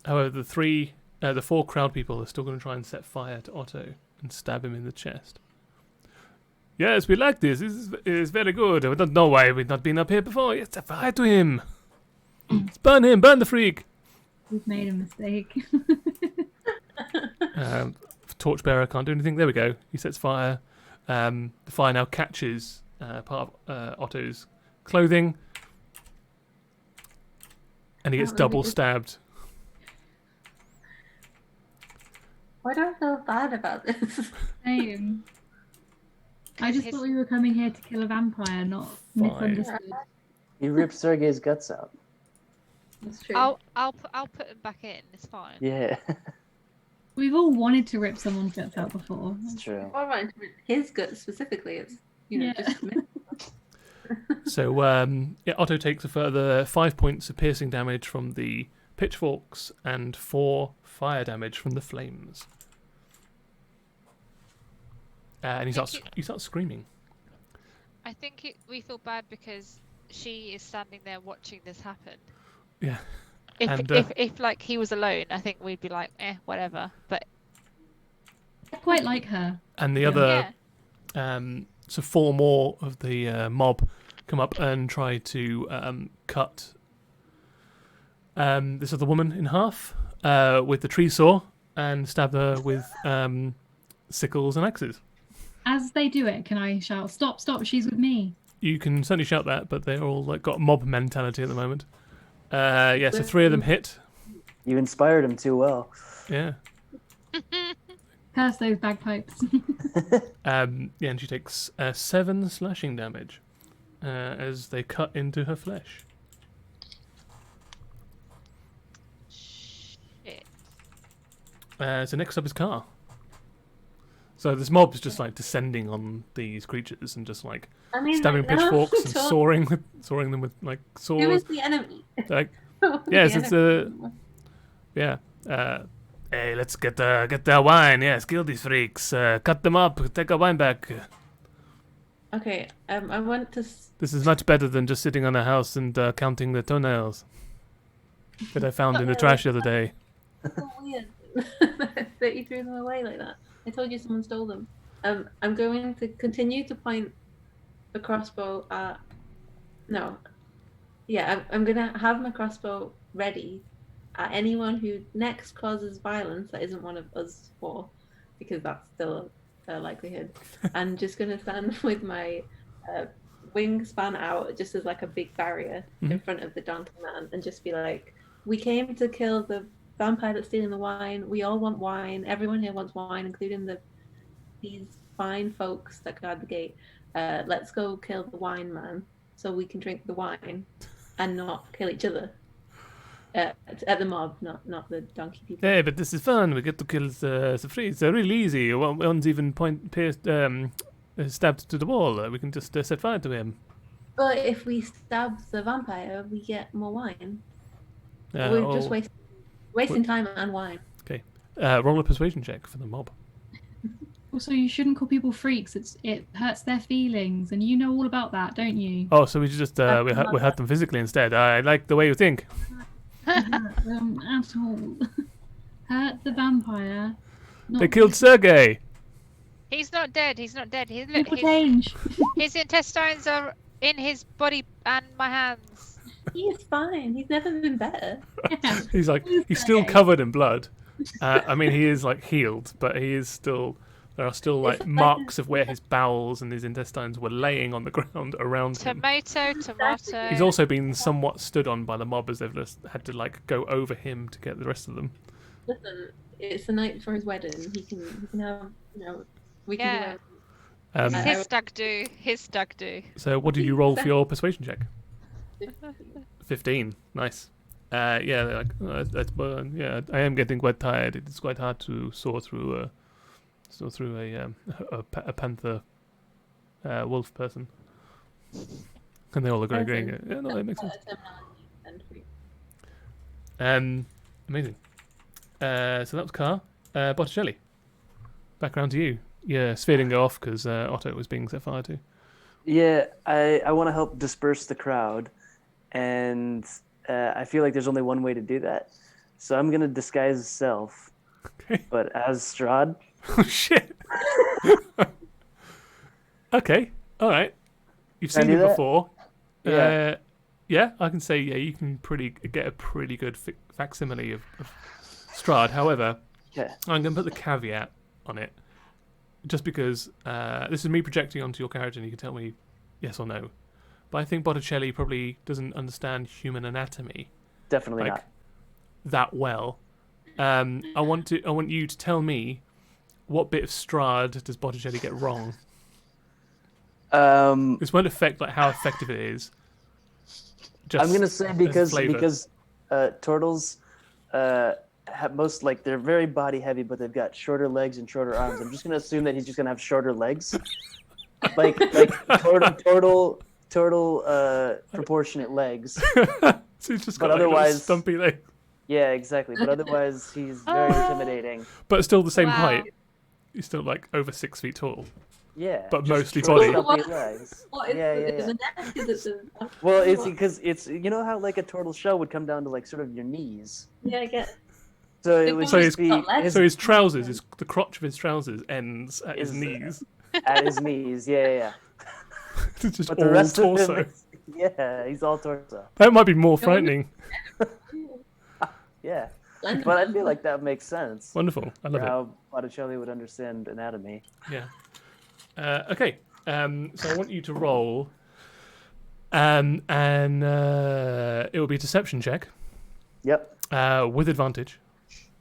However, the four crowd people are still going to try and set fire to Otto and stab him in the chest. Yes, we like this. This is very good. I don't know why we've not been up here before. Yes, set fire to him. Let's burn him. Burn the freak. We've made a mistake. Torchbearer can't do anything. There we go. He sets fire. The fire now catches part of Otto's clothing, and he gets double stabbed. Why do I feel bad about this? Same. I just thought we were coming here to kill a vampire, not misunderstood. You ripped Sergei's guts out. That's true. I'll put him back in. It's fine. Yeah, We've all wanted to rip someone's guts out before. it's true. All right, his gut specifically is, Yeah. just So Otto takes a further 5 points of piercing damage from the pitchforks and 4 fire damage from the flames. And he starts screaming. I think we feel bad because she is standing there watching this happen. Yeah. If like he was alone, I think we'd be like, whatever. But I quite like her. And the other, so 4 more of the mob come up and try to cut this other woman in half with the tree saw and stab her with sickles and axes. As they do it, can I shout, "Stop, stop, she's with me"? You can certainly shout that, but they're all like got mob mentality at the moment. So 3 of them hit. You inspired him too well. Yeah. Curse those bagpipes. And she takes 7 slashing damage as they cut into her flesh. shit. So next up is Car. So this mob is just like descending on these creatures and just like stabbing pitchforks and sawing them with like swords. Who is the enemy? Like, yes, it's hey, let's get the wine. Yes, kill these freaks. Cut them up. Take our wine back. Okay, I want to. This is much better than just sitting on a house and counting the toenails that I found in the trash the other day. That's so weird that you threw them away like that. I told you someone stole them. I'm going to continue to point the crossbow at. No. Yeah, I'm going to have my crossbow ready at anyone who next causes violence that isn't one of us 4, because that's still a likelihood. I'm just going to stand with my wingspan out just as like a big barrier in front of the donkey man and just be like, we came to kill the vampire that's stealing the wine. We all want wine. Everyone here wants wine, including these fine folks that guard the gate. Let's go kill the wine man so we can drink the wine and not kill each other. At the mob, not the donkey people. Hey, but this is fun. We get to kill the freaks. They're really easy. One's even stabbed to the wall. We can just set fire to him. But if we stab the vampire, we get more wine. We're just wasting time and wine. Okay. Roll a persuasion check for the mob. Also, you shouldn't call people freaks. It hurts their feelings, and you know all about that, don't you? Oh, so we just we hurt them physically instead. I like the way you think. Hurt them at all. Hurt the vampire. They killed Sergei. He's not dead. He's not dead. People change. His intestines are in his body and my hands. He is fine. He's never been better. Yeah. He's still covered in blood, I mean, he is like healed, but he is still. There are still like marks of where his bowels and his intestines were laying on the ground around him. Tomato. He's also been somewhat stood on by the mob as they've just had to like go over him to get the rest of them. Listen, it's the night before his wedding. He can have, we can Yeah. do whatever. His stag do. His stag do. So, what did you roll for your persuasion check? 15. Nice. Yeah, they're like, yeah, I am getting quite tired. It's quite hard to soar through a panther wolf person. And they all agree, agreeing. Yeah, no, that makes sense. Amazing. So that was Car. Botticelli. Back around to you. Yeah, Sphere didn't go off because Otto was being set fire to. Yeah, I want to help disperse the crowd, and I feel like there's only one way to do that. So I'm going to disguise self, Okay. but as Strahd. Oh, shit. Okay, alright. You've Can I seen do him that? before. Yeah. Yeah, I can say, yeah, you can get a pretty good facsimile of Strahd. However, Okay. I'm going to put the caveat on it, just because this is me projecting onto your character and you can tell me yes or no. But I think Botticelli probably doesn't understand human anatomy Definitely like not. that well. I want you to tell me what bit of Strahd does Botticelli get wrong. This won't affect like how effective it is. Just I'm gonna say as because flavour. turtles have most like they're very body heavy, but they've got shorter legs and shorter arms. I'm just gonna assume that he's just gonna have shorter legs, like turtle proportionate legs. So he's just got but like, little otherwise- stumpy leg, Yeah, exactly. But otherwise, he's very intimidating. but still the same Wow. height. He's still like over 6 feet tall. Yeah, But just mostly short, body. stumpy legs. What is Yeah, the, yeah, is yeah. the neck? Is it the... Well, it's because it's how like a turtle shell would come down to like sort of your knees. Yeah, I get. So it would So just be he's- So his trousers, the crotch of his trousers ends at his Is, knees. at his knees. Yeah. It's just But all the rest torso. of him, yeah, he's all torso. That might be more frightening. Yeah, Slenderman. but I feel like that makes sense. Wonderful. I For love it. how Botticelli would understand anatomy. Yeah. Okay. So I want you to roll, and it will be a deception check Yep. with advantage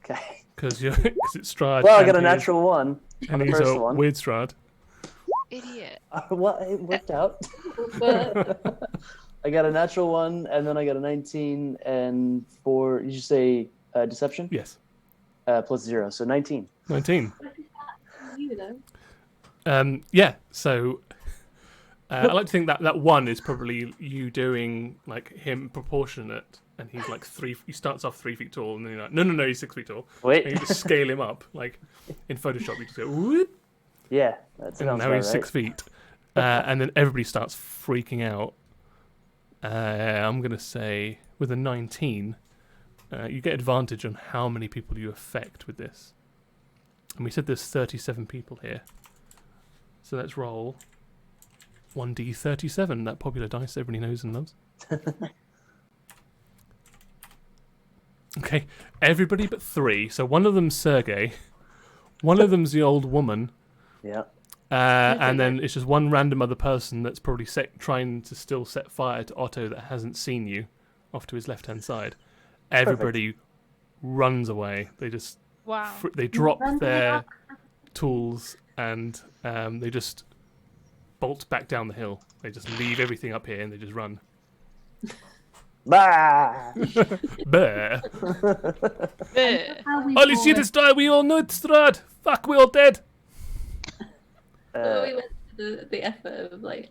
Okay. because it's Strahd. Well, I and got a he is- natural one on and the he's first a one. weird Strahd. Idiot. Well, it worked out. I got a natural one, and then I got a 19, and did you say deception? Yes. Plus 0, so 19. 19. You know. Yeah. So I like to think that one is probably you doing like him proportionate, and he's like he starts off 3 feet tall, and then you're like, no, he's 6 feet tall. Wait. And you just scale him up, like in Photoshop. You just go, whoop, Yeah, that and sounds now about he's right. 6 feet, and then everybody starts freaking out. I'm gonna say with a 19, you get advantage on how many people you affect with this. And we said there's 37 people here, so let's roll 1d37. That popular dice everybody knows and loves. Okay, everybody but 3. So one of them's Sergey, one of them's the old woman. Yeah. And then it's just one random other person that's probably trying to still set fire to Otto that hasn't seen you, off to his left-hand side. Everybody runs away. They just Wow. they drop their tools and they just bolt back down the hill. They just leave everything up here and they just run. Bah! Bear. Ugh. How we All you bought see it. this die, we all know it's Strahd. Fuck, we all dead. So we went to the effort of like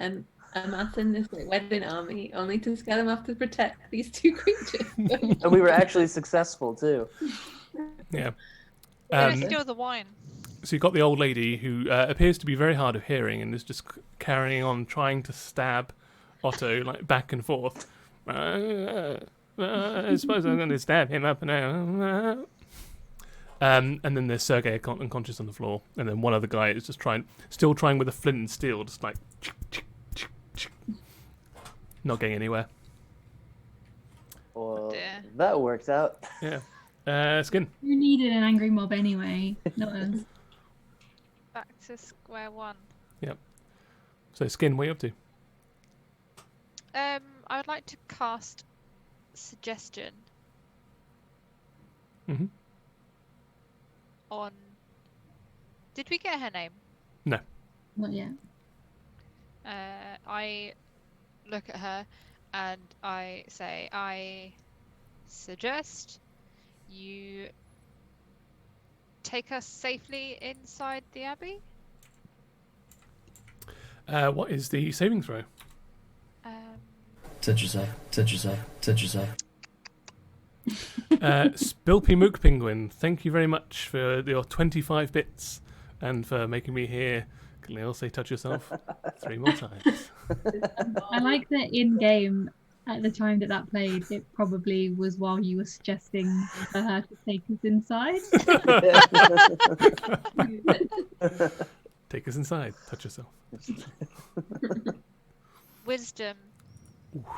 amassing this like wedding army, only to scare them off to protect these two creatures. And we were actually successful too. Yeah. Don't steal the wine. So you've got the old lady who appears to be very hard of hearing and is just carrying on trying to stab Otto like back and forth. I suppose I'm going to stab him up now. And then there's Sergey unconscious on the floor, and then one other guy is just still trying with a flint and steel, just like not getting anywhere. Well, dear. that worked out. Yeah. Skin. You needed an angry mob anyway, not us. Back to square one. So Skin, what are you up to? I would like to cast suggestion Mm-hmm. on. Did we get her name? Not yet. I look at her and I say, I suggest you take us safely inside the Abbey. What is the saving throw? Touch yourself. Touch yourself. Touch yourself. Spilpy Mook Penguin, thank you very much for your 25 bits and for making me hear Khalil say touch yourself 3 more times. I like that in game at the time that played, it probably was while you were suggesting for her to take us inside. Take us inside, touch yourself. Wisdom.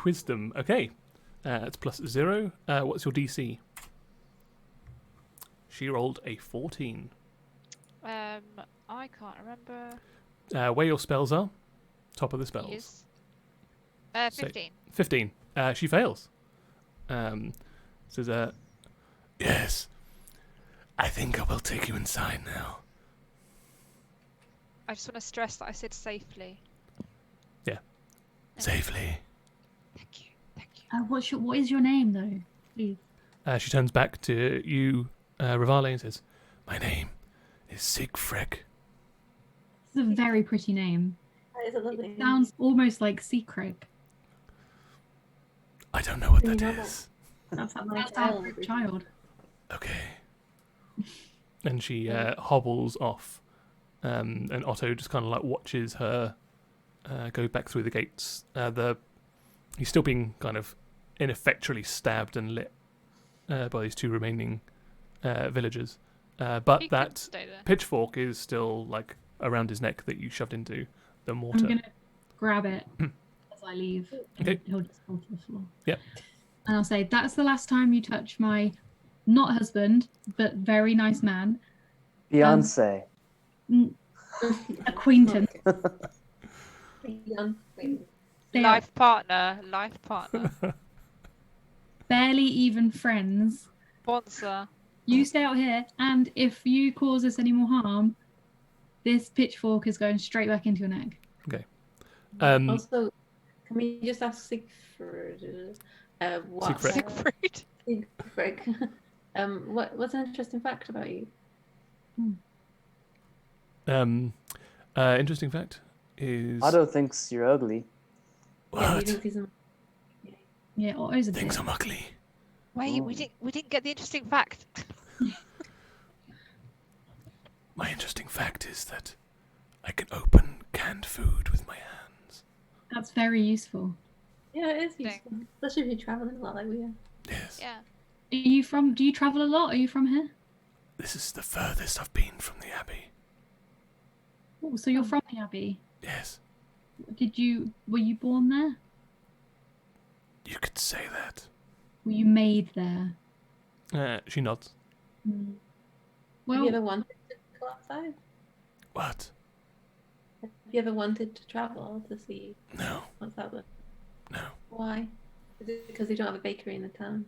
Wisdom, okay. It's +0. What's your DC? She rolled a 14. I can't remember. Where your spells are? Top of the spells. Yes. So- 15. 15. She fails. Says, yes. I think I will take you inside now. I just want to stress that I said safely. Yeah. Okay. Safely. Thank you. Thank you. What is your name though? Please. She turns back to you, Rivale, and says, my name is Siegfried. It's a very pretty name. That is a lovely name. Sounds almost like secret. I don't know what You that know is. That's My our child. favorite child. Okay. And she hobbles off. And Otto just kind of like watches her go back through the gates. He's still being kind of ineffectually stabbed and lit by these 2 remaining villagers. But He could that stay there. pitchfork is still like around his neck that you shoved into the I'm mortar. gonna grab it as I leave. And Okay. he'll just fall to the floor. Yep. And I'll say, that's the last time you touch my not husband, but very nice man. Beyonce. Acquaintance. Young queen. They are Life partner. Life partner. barely even friends. Sponsor. You stay out here, and if you cause us any more harm, this pitchfork is going straight back into your neck. Also, can we just ask Siegfried? What? Siegfried. Siegfried. What's an interesting fact about you? Interesting fact is Otto thinks you're ugly. Yeah, what? he thinks he's a... Yeah, Otto's a Things bit. I'm ugly. Wait, Oh. we didn't get the interesting fact. My interesting fact is that I can open canned food with my hands. That's very useful. Yeah, it is Thing. useful, especially if you're traveling a lot like we are. Yes. Yeah. Do you travel a lot? Are you from here? This is the furthest I've been from the Abbey. Oh, so you're from the Abbey. Yes. Were you born there? You could say that. Were you made there? She nods. Have Well, you ever wanted to go outside? What? Have you ever wanted to travel to see No. what's out there? No. Why? Is it because they don't have a bakery in the town?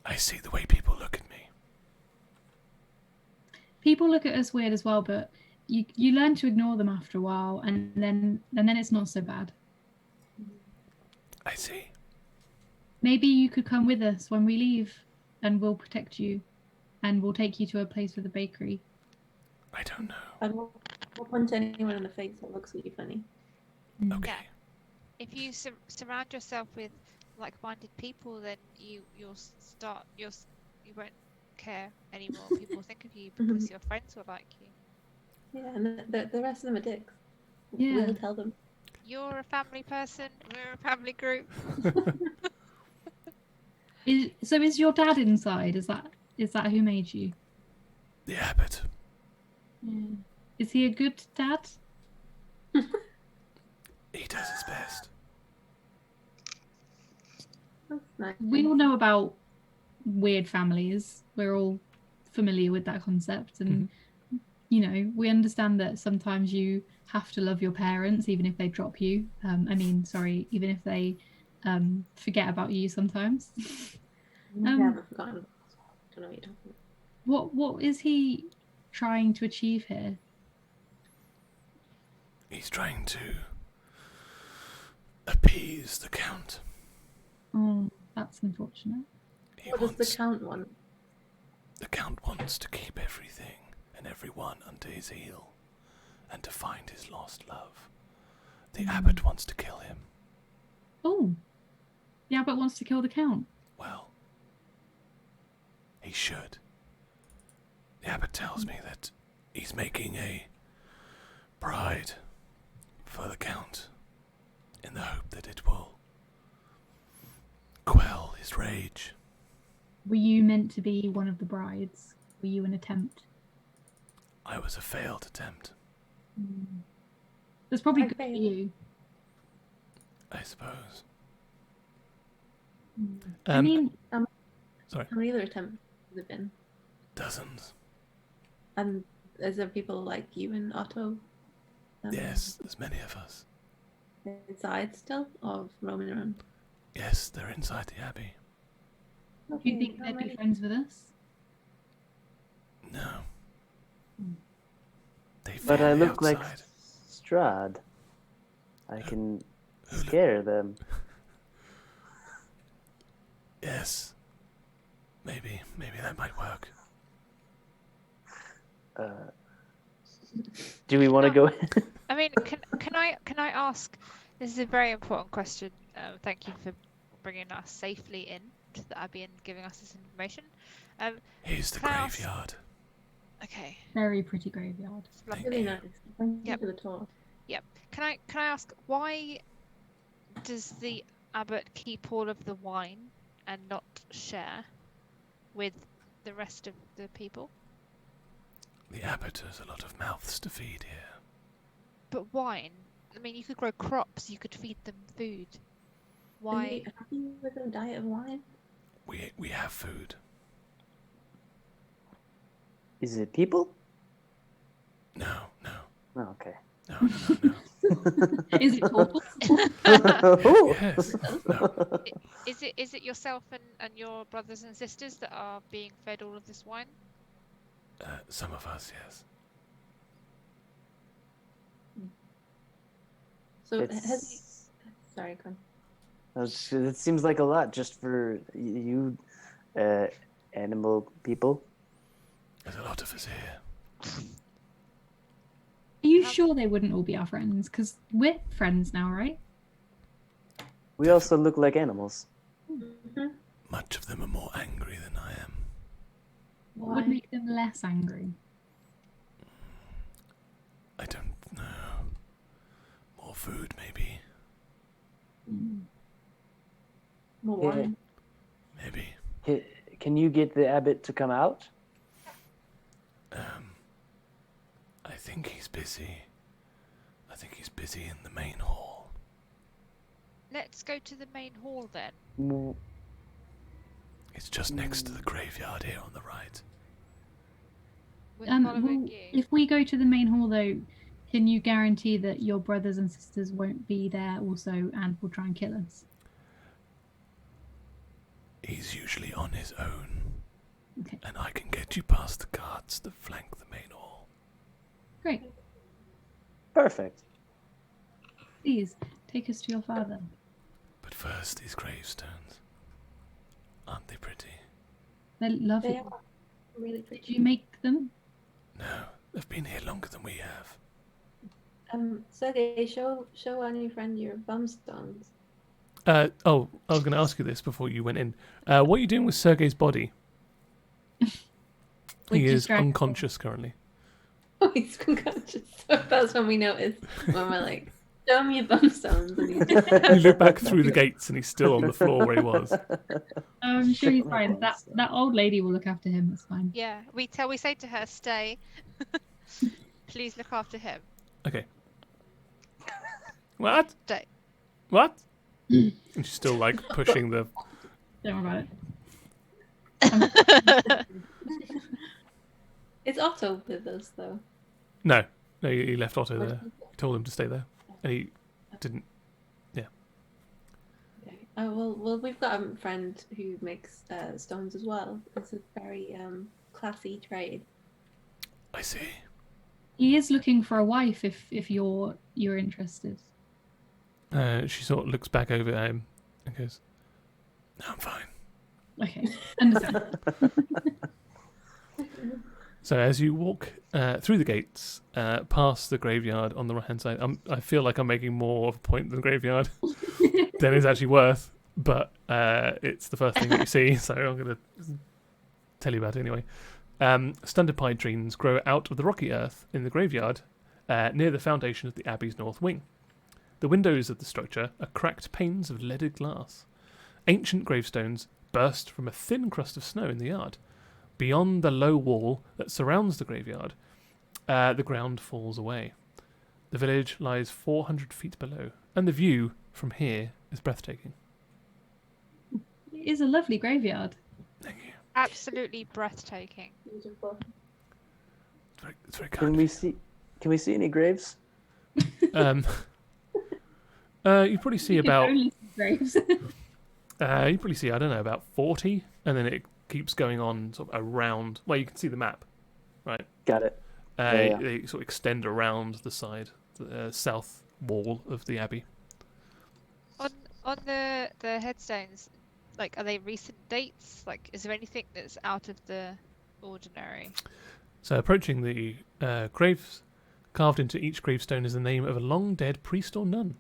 I see the way people look at me. people look at us weird as well, but you learn to ignore them after a while, and then it's not so bad. I see. Maybe you could come with us when we leave, and we'll protect you, and we'll take you to a place with a bakery. I don't know. I won't punch anyone in the face that looks at you funny. Okay. Yeah. If you surround yourself with like-minded people, then you won't care anymore. People think of you because your friends will like you. Yeah, and the rest of them are dicks. Yeah. We'll tell them. You're a family person. We're a family group. Is your dad inside? Is that who made you? The Abbot. Yeah. Is he a good dad? He does his best. That's nice. We all know about weird families. We're all familiar with that concept, and you know, we understand that sometimes you have to love your parents even if they drop you. Even if they forget about you sometimes. I haven't forgotten. I don't know what you're talking about. What is he trying to achieve here? He's trying to appease the Count. Oh, that's unfortunate. What does the Count want? The Count wants to keep everything and everyone under his heel, and to find his lost love. The Abbot wants to kill him. Oh, the Abbot wants to kill the Count. Well, he should. The Abbot tells me that he's making a bride for the Count, in the hope that it will quell his rage. Were you meant to be one of the brides? Were you an attempt? I was a failed attempt, That's probably I good for failed. you. I suppose. I mean, Sorry. How many other attempts has it been? Dozens. And is there people like you and Otto? Yes, there's many of us. Inside still, of roaming around? Yes, they're inside the Abbey. do you think they'd be friends with us? No. They But fear I the look like outside. Strahd. I can scare them. Yes. Maybe that might work. Do we want to go in? I mean, can I ask? This is a very important question. Thank you for bringing us safely in to the Abbey and giving us this information. Here's the Can I ask- graveyard. Okay. Very pretty graveyard. It's lovely. Really nice. Thank you Yep. for the tour. Can I ask, why does the Abbot keep all of the wine and not share with the rest of the people? The Abbot has a lot of mouths to feed here. But wine, I mean, you could grow crops, you could feed them food. Are Why? you happy with a diet of wine? We have food. Is it people? No. Oh, okay. No. Is it portals? Yes. No. Is it yourself and your brothers and sisters that are being fed all of this wine? Some of us, yes. So It's- has he... Sorry, go on. It seems like a lot just for you, animal people. There's a lot of us here. Are you sure they wouldn't all be our friends? Because we're friends now, right? We also look like animals. Mhm. Much of them are more angry than I am. What would Why? make them less angry? I don't know. More food, maybe. More Yeah. wine. Maybe. Can you get the abbot to come out? I think he's busy. I think he's busy in the main hall. Let's go to the main hall then. Mm, It's just next to the graveyard here on the right. We're following Well, you. if we go to the main hall, though, can you guarantee that your brothers and sisters won't be there also and will try and kill us? He's usually on his own. Okay. And I can get you past the guards that flank the main hall. Great. perfect. Please, take us to your father. But first, these gravestones. Aren't they pretty? They're lovely. They are really Did pretty. you make them? No, they've been here longer than we have. Sergey, show our new friend your bumstones. I was going to ask you this before you went in. What are you doing with Sergei's body? We're He is distracted. unconscious currently. Oh, he's unconscious. So that's when we noticed. When we're like, show me your bumstones. And he's You look back through the gates and he's still on the floor where he was. I'm sure he's Shit, fine. my That old lady will look after him. That's fine. Yeah, we say to her, stay. Please look after him. Okay. What? Stay. What? And she's still like pushing the. Don't worry about it. Is Otto with us though? No, he left Otto Or there. did he go? He told him to stay there, and he didn't. Okay. Oh well, we've got a friend who makes stones as well. It's a very classy trade. I see. He is looking for a wife if you're interested. She sort of looks back over at him and goes, "No, I'm fine." Okay, understand. So as you walk through the gates, past the graveyard on the right-hand side, I feel like I'm making more of a point than the graveyard than it's actually worth, but it's the first thing that you see, so I'm going to tell you about it anyway. Stunted pine trees grow out of the rocky earth in the graveyard near the foundation of the Abbey's north wing. The windows of the structure are cracked panes of leaded glass. Ancient gravestones burst from a thin crust of snow in the yard. Beyond the low wall that surrounds the graveyard, the ground falls away. The village lies 400 feet below, and the view from here is breathtaking. It is a lovely graveyard. Thank you. Absolutely breathtaking. Beautiful. It's very Can kind. we see any graves? You probably see You can about only see graves. you probably see, I don't know, about 40, and then it keeps going on sort of around. Well, you can see the map, right? Got it. Yeah. They sort of extend around the side, the south wall of the abbey. On the headstones, like, are they recent dates? Like, is there anything that's out of the ordinary? So approaching the graves, carved into each gravestone is the name of a long-dead priest or nun.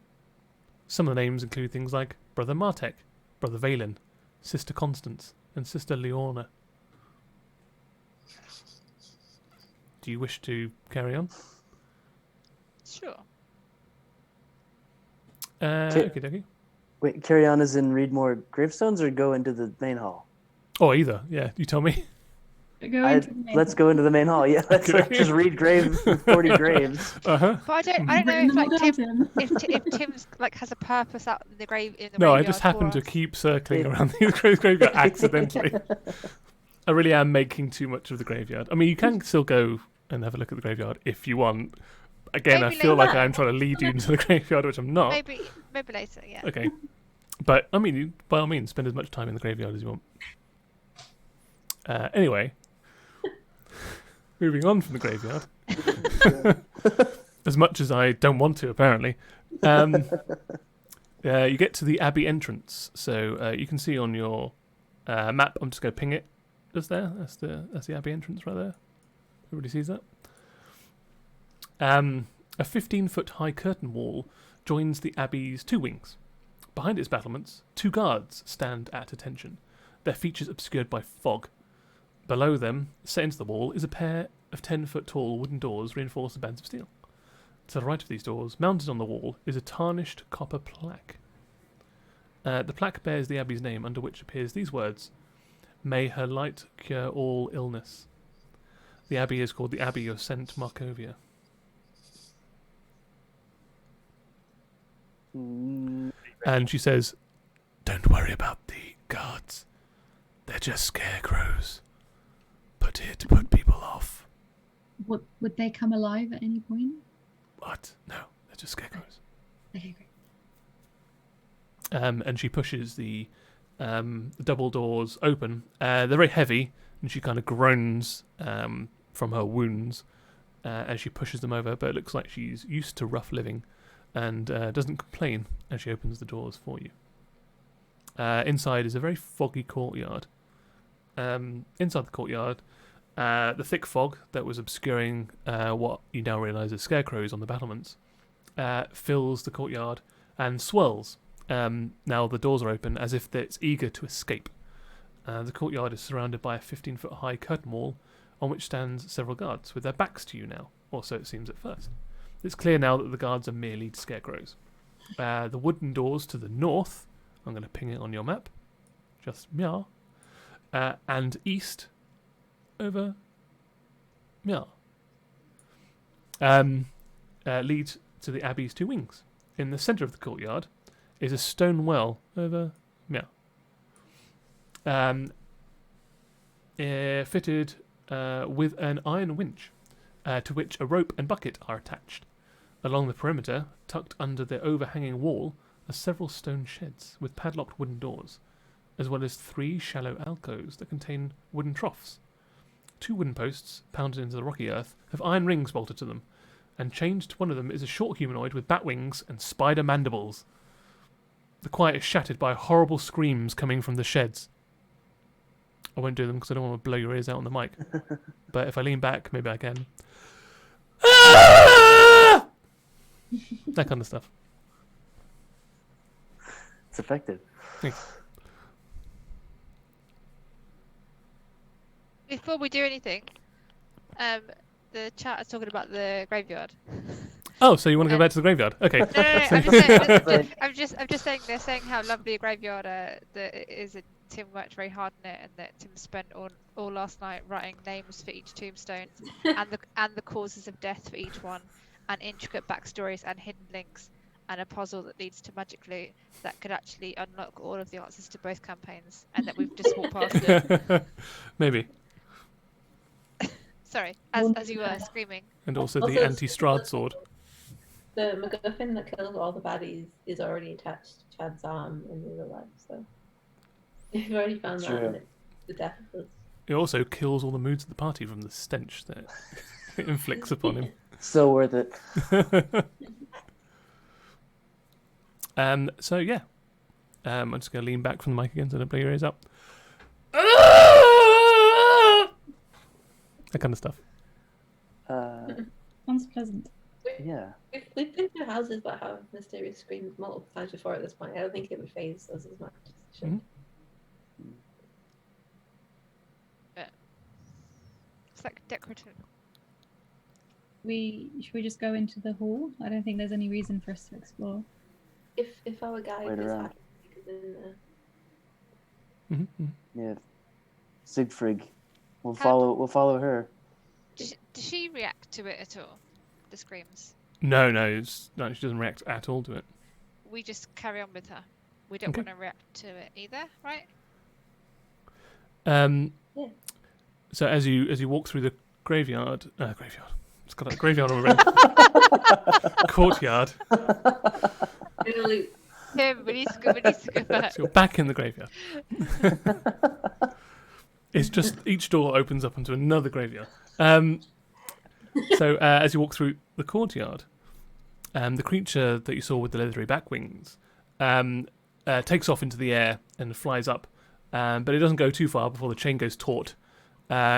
Some of the names include things like Brother Martek, Brother Valen, Sister Constance, and Sister Leorna. Do you wish to carry on? Sure. Okay, dokie. Wait, carry on as in read more gravestones or go into the main hall? Or either, yeah. You tell me. Let's go into the main hall. Yeah, let's just read 40 graves. Uh-huh. But I don't know if Tim's like has a purpose out in the grave in the No, I graveyard just happen for to us. keep circling around the graveyard accidentally. I really am making too much of the graveyard. I mean, you can still go and have a look at the graveyard if you want. Again, Maybe I feel later. like I'm trying to lead you into the graveyard, which I'm not. Maybe later, yeah. Okay. But, I mean, by all means, spend as much time in the graveyard as you want. Anyway. Moving on from the graveyard. As much as I don't want to, apparently. You get to the Abbey entrance. So you can see on your map, I'm just going to ping it just there. That's the Abbey entrance right there. Everybody sees that? A 15-foot high curtain wall joins the Abbey's two wings. Behind its battlements, two guards stand at attention, their features obscured by fog. Below them, set into the wall, is a pair of 10-foot-tall wooden doors reinforced with bands of steel. To the right of these doors, mounted on the wall, is a tarnished copper plaque. The plaque bears the Abbey's name, under which appears these words: "May her light cure all illness." The Abbey is called the Abbey of St. Markovia. And she says, "Don't worry about the guards. They're just scarecrows. Put here to put people off." Would they come alive at any point? What? No, they're just scarecrows. Okay, great. And she pushes the double doors open. They're very heavy, and she kind of groans from her wounds as she pushes them over, but it looks like she's used to rough living and doesn't complain as she opens the doors for you. Inside is a very foggy courtyard. Inside the courtyard, the thick fog that was obscuring what you now realise is scarecrows on the battlements fills the courtyard and swirls. Now the doors are open as if it's eager to escape. The courtyard is surrounded by a 15-foot high curtain wall on which stands several guards with their backs to you now, or so it seems at first. It's clear now that the guards are merely scarecrows. The wooden doors to the north, I'm going to ping it on your map, just meow, and east over meow, lead to the Abbey's two wings. In the centre of the courtyard is a stone well over meow. fitted with an iron winch, to which a rope and bucket are attached. Along the perimeter, tucked under the overhanging wall, are several stone sheds with padlocked wooden doors, as well as 3 shallow alcoves that contain wooden troughs. 2 wooden posts, pounded into the rocky earth, have iron rings bolted to them, and chained to one of them is a short humanoid with bat wings and spider mandibles. The quiet is shattered by horrible screams coming from the sheds. I won't do them because I don't want to blow your ears out on the mic. But if I lean back, maybe I can. That kind of stuff. It's effective. Thanks. Before we do anything, the chat is talking about the graveyard. Oh, so you want to go back to the graveyard? Okay. No, I'm just saying they're saying how lovely a graveyard that is, and Tim worked very hard on it, and that Tim spent all last night writing names for each tombstone, and the causes of death for each one, and intricate backstories and hidden links, and a puzzle that leads to magic loot that could actually unlock all of the answers to both campaigns, and that we've just walked past it. Maybe. Sorry, as you were screaming. And also Also, the anti-Strahd sword. The MacGuffin that kills all the baddies is already attached to Chad's arm in real life, so you've already found that. True. And it's the death of us. It also kills all the moods of the party from the stench that it inflicts upon him. So worth it. So yeah, I'm just going to lean back from the mic again so I don't blow your ears up. That kind of stuff. Sounds pleasant. Yeah. We've been to houses that have mysterious screams multiple times before at this point. I don't think it would phase us as much as it should. Mhm. It's like decorative. Should we just go into the hall? I don't think there's any reason for us to explore. If our guide Wait is around. happy, because in there. Mm-hmm. Yeah. Siegfried. We'll How- follow her. Does she react to it at all? The screams. No, she doesn't react at all to it. We just carry on with her. We don't Okay. want to react to it either, right? Yeah. So as you walk through the graveyard, it's got a graveyard already. Courtyard. Really, Tim, we need to go back. So you're back in the graveyard. It's just each door opens up into another graveyard. So as you walk through the courtyard, the creature that you saw with the leathery back wings takes off into the air and flies up, but it doesn't go too far before the chain goes taut.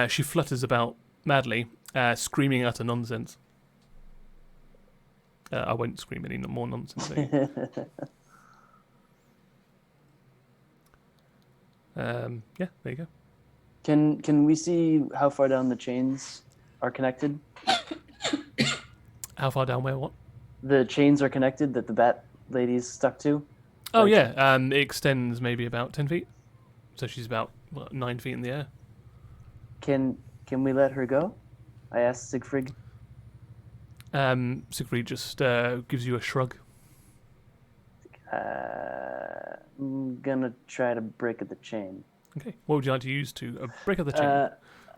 She flutters about madly, screaming utter nonsense. I won't scream any more nonsense. Yeah, there you go. Can we see how far down the chains are connected? How far down? Where? What? The chains are connected that the bat lady's stuck to? Oh Like- yeah, it extends maybe about 10 feet. So she's about 9 feet in the air. Can we let her go? I asked Siegfried. Siegfried just gives you a shrug. I'm gonna try to break at the chain. Okay. What would you like to use to break up the chain?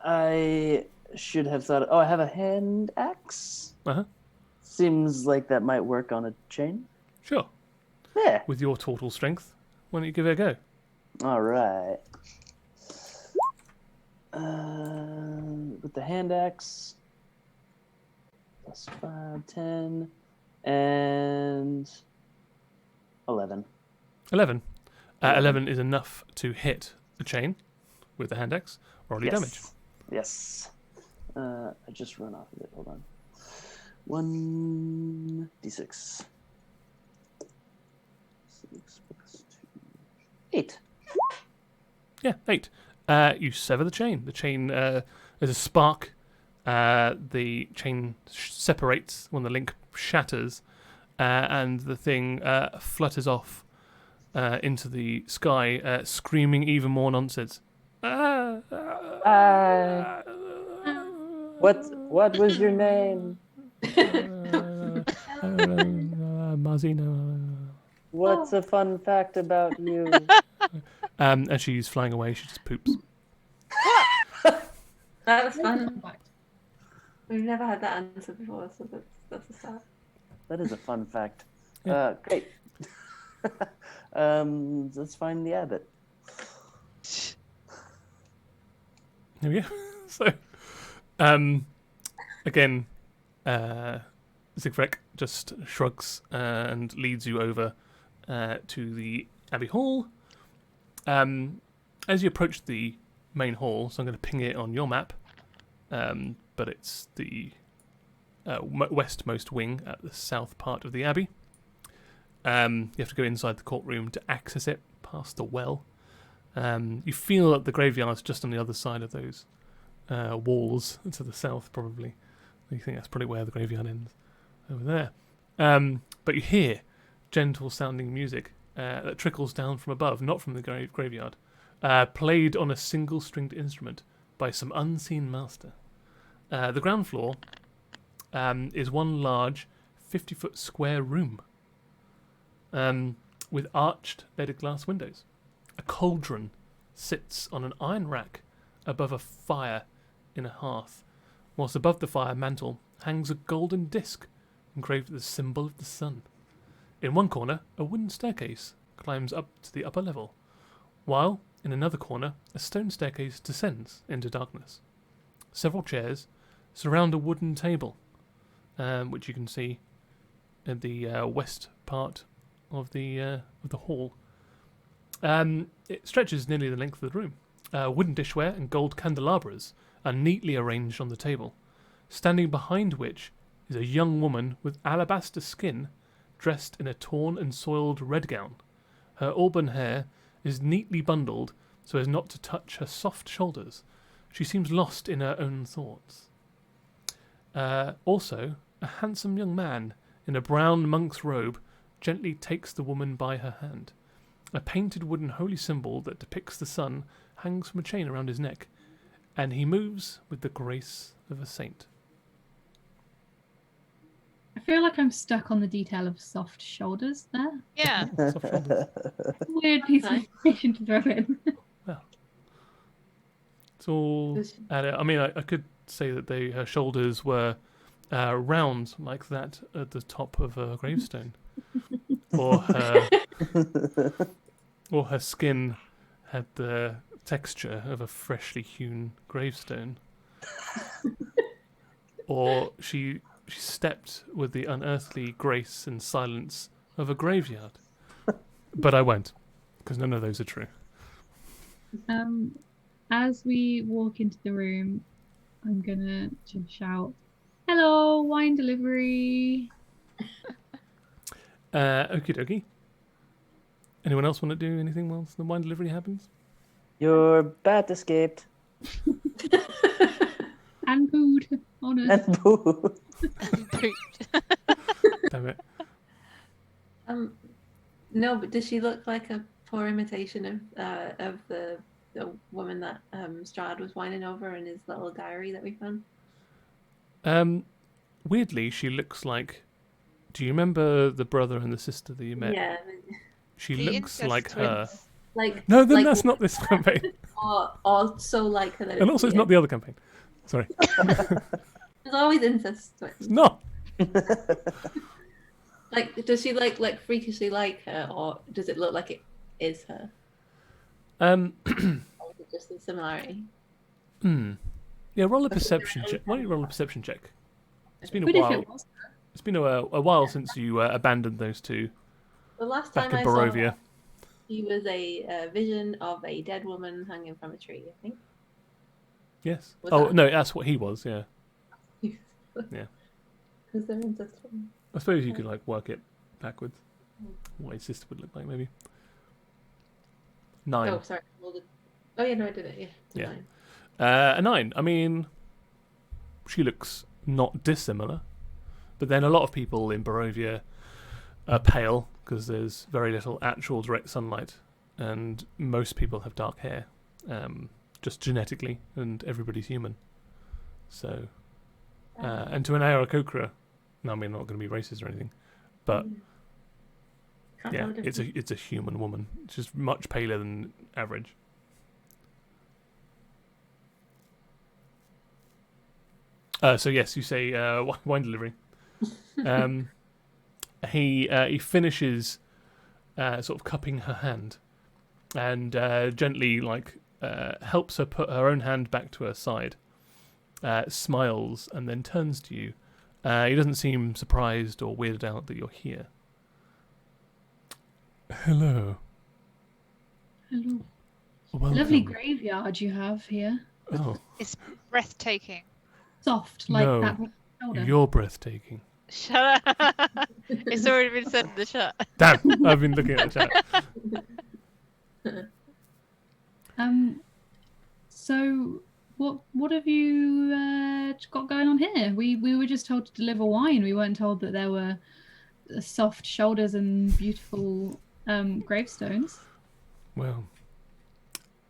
I should have thought. Oh, I have a hand axe. Uh-huh. Seems like that might work on a chain. Sure. Yeah. With your total strength, why don't you give it a go? All right. With the hand axe, plus 5, 10, and 11. 11. 11 is enough to hit the chain with the hand axe. Roll your damage. Yes. I just run off of it. Hold on. 1d6. 6 plus 2. 8. Yeah, 8. You sever the chain. The chain, there's a spark. The chain separates when the link shatters, and the thing flutters off into the sky, screaming even more nonsense. What was your name? Marzino. What's a fun fact about you? As she's flying away, she just poops. That was Fun fun. fact. We've never had that answer before, so that's a start. That is a fun fact. Yeah. Great. Let's find the abbot. There we go. So, again, Siegfried just shrugs and leads you over to the Abbey Hall. As you approach the main hall, so I'm going to ping it on your map, but it's the westmost wing at the south part of the Abbey. You have to go inside the courtroom to access it, past the well. You feel that the graveyard's just on the other side of those walls to the south, probably. You think that's probably where the graveyard ends, over there. But you hear gentle-sounding music that trickles down from above, not from the graveyard, played on a single-stringed instrument by some unseen master. The ground floor is one large 50-foot square room with arched leaded glass windows. A cauldron sits on an iron rack above a fire in a hearth, whilst above the fire mantle hangs a golden disc engraved with the symbol of the sun. In one corner, a wooden staircase climbs up to the upper level, while in another corner, a stone staircase descends into darkness. Several chairs surround a wooden table, which you can see in the west part of the hall. It stretches nearly the length of the room. Wooden dishware and gold candelabras are neatly arranged on the table, standing behind which is a young woman with alabaster skin, dressed in a torn and soiled red gown. Her auburn hair is neatly bundled so as not to touch her soft shoulders. She seems lost in her own thoughts. Also, a handsome young man in a brown monk's robe gently takes the woman by her hand. A painted wooden holy symbol that depicts the sun hangs from a chain around his neck, and he moves with the grace of a saint. I feel like I'm stuck on the detail of soft shoulders there. Yeah. Soft shoulders. Weird piece of information to throw in. It's all. I mean, I could say that her shoulders were round like that at the top of a gravestone, or her skin had the texture of a freshly hewn gravestone, or she stepped with the unearthly grace and silence of a graveyard. But I won't, because none of those are true. As we walk into the room, I'm gonna just shout, "Hello, wine delivery!" Okie dokie. Anyone else want to do anything whilst the wine delivery happens? Your bat escaped. And food on us. And boo. Damn it. No, but does she look like a poor imitation of the woman that Strahd was whining over in his little diary that we found? Weirdly, she looks like. Do you remember the brother and the sister that you met? Yeah. She The looks incest like her. twins. Like No, then like, that's not this campaign. or so like her. That And also, it's not the other campaign. Sorry. There's always incest twins. It's not. Like, does she like freakishly like her, or does it look like it is her? Or is it just a similarity? Yeah, roll a perception check. Why don't you roll a perception check? It's been a But if while. it was, It's been a while since you abandoned those two The last back time in I saw Barovia. her, he was a vision of a dead woman hanging from a tree, I think. Yes. Was Oh that- no, that's what he was. Yeah. Yeah. Because they're incest twins. I suppose you could like work it backwards. What his sister would look like, maybe. 9. Oh, sorry. Oh yeah, no, I did it. Yeah. Yeah. 9. A 9. I mean, she looks not dissimilar, but then a lot of people in Barovia are pale because there's very little actual direct sunlight, and most people have dark hair, just genetically, and everybody's human. So, and to an Aarakocra, no, I mean, I'm not going to be racist or anything, but Can't yeah, tell the difference. it's a human woman. She's much paler than average. So yes, you say wine delivery. He finishes sort of cupping her hand, and gently helps her put her own hand back to her side. Smiles and then turns to you. He doesn't seem surprised or weirded out that you're here. Hello. Hello. Welcome. Lovely graveyard you have here. Oh, It's breathtaking. Soft, like No. that shoulder. you're breathtaking. Shut up. It's already been said in the chat. Damn, I've been looking at the chat. So what have you got going on here? We were just told to deliver wine. We weren't told that there were soft shoulders and beautiful gravestones. Well,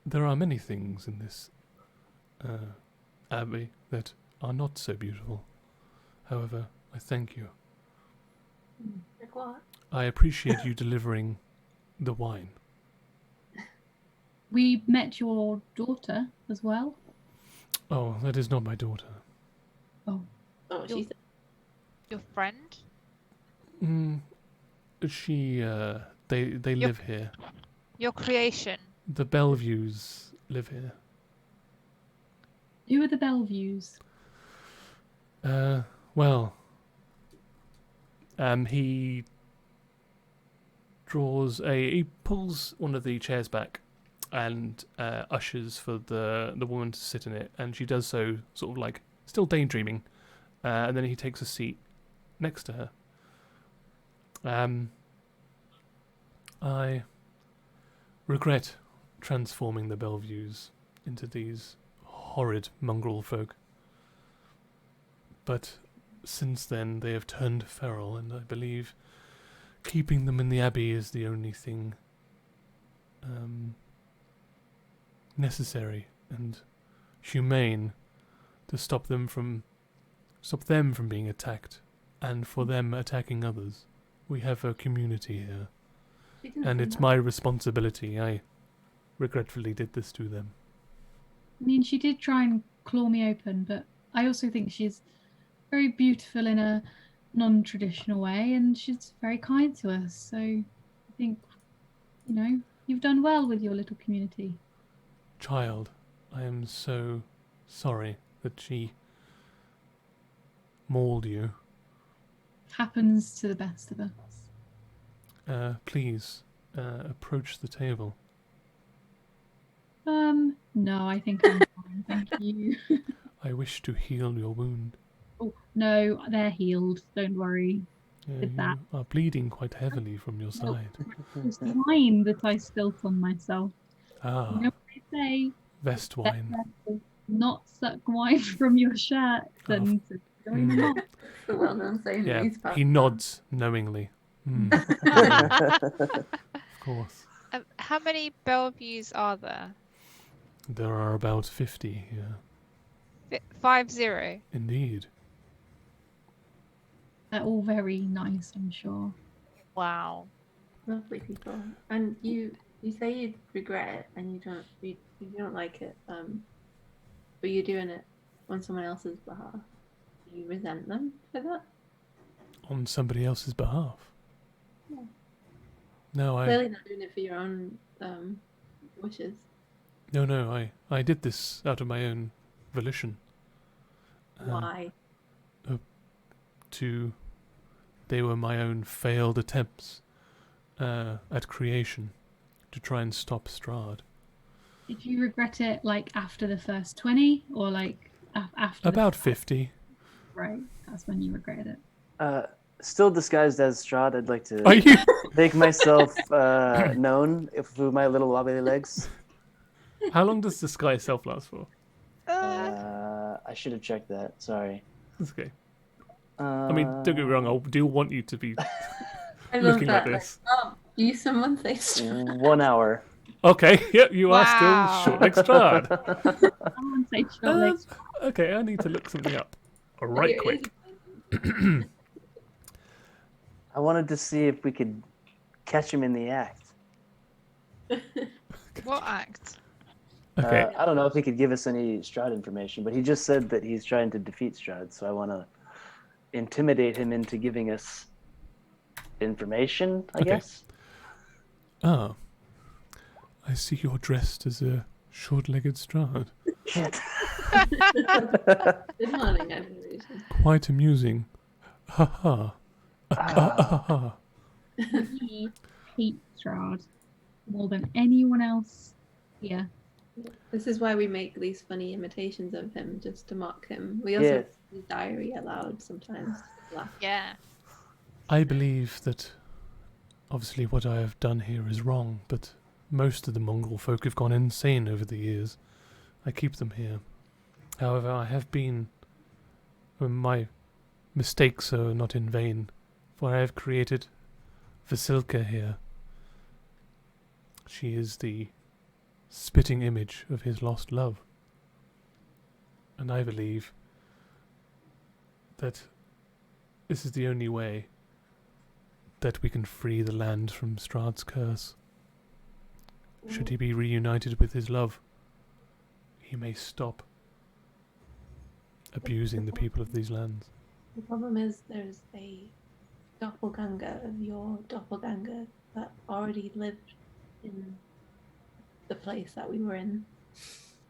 there are many things in this abbey that are not so beautiful. However, I thank you. Like what? I appreciate you delivering the wine. We met your daughter as well. Oh, that is not my daughter. Oh, she's Your friend? She, they live here. Your creation? The Belleviews live here. Who are the Belleviews? Well, he he pulls one of the chairs back and ushers for the woman to sit in it, and she does so sort of like still daydreaming, and then he takes a seat next to her. I regret transforming the Belleviews into these horrid mongrel folk, but since then they have turned feral, and I believe keeping them in the Abbey is the only thing necessary and humane to stop them from being attacked, and for them attacking others. We have a community here, and it's my responsibility. I regretfully did this to them. I mean, she did try and claw me open, but I also think she's very beautiful in a non-traditional way, and she's very kind to us. So I think, you've done well with your little community. Child, I am so sorry that she mauled you. Happens to the best of us. Please, approach the table. No, I think I'm fine, thank you. I wish to heal your wound. Oh, no, they're healed. Don't worry. With You that. are bleeding quite heavily from your side. It's wine that I spilt on myself. Ah, You know what they say? vest wine. Better to not suck wine from your shirt than to join them off. the well-known saying. Yeah, He's he nods knowingly. Of course. How many Belleviews are there? There are about 50 here. 50? Indeed. They're all very nice, I'm sure. Wow. Lovely people. And you say you regret it and you don't like it, but you're doing it on someone else's behalf. Do you resent them for that? On somebody else's behalf. Yeah. No, Clearly not doing it for your own wishes. No, I did this out of my own volition. Why? They were my own failed attempts at creation to try and stop Strahd. Did you regret it after the first 20 or after About 50. Right, that's when you regretted it. Still disguised as Strahd, I'd like to Are you? make myself known with my little wobbly legs. How long does disguise self last for? I should have checked that. Sorry. That's okay. I mean, don't get me wrong, I do want you to be I love looking that. like this. You someone say Strahd. 1 hour. Okay, yep, you Wow. are still short like Strahd. Someone say short legs. Okay, I need to look something up. Right quick. I wanted to see if we could catch him in the act. What act? Okay. I don't know if he could give us any Strahd information, but he just said that he's trying to defeat Strahd, so I want to intimidate him into giving us information, I guess. Ah, I see you're dressed as a short-legged Strahd. Shit. Good morning, everybody. Quite amusing. Ha ha. Ha ha. We hate Strahd more than anyone else here. This is why we make these funny imitations of him, just to mock him. We also read his diary aloud sometimes. To laugh. Yeah. I believe that obviously what I have done here is wrong, but most of the Mongol folk have gone insane over the years. I keep them here. However, I have been... my mistakes are not in vain, for I have created Vasilka here. She is the spitting image of his lost love. And I believe that this is the only way that we can free the land from Strahd's curse. Should he be reunited with his love, he may stop abusing the people of these lands. The problem is there's a doppelganger of your doppelganger that already lived in the place that we were in,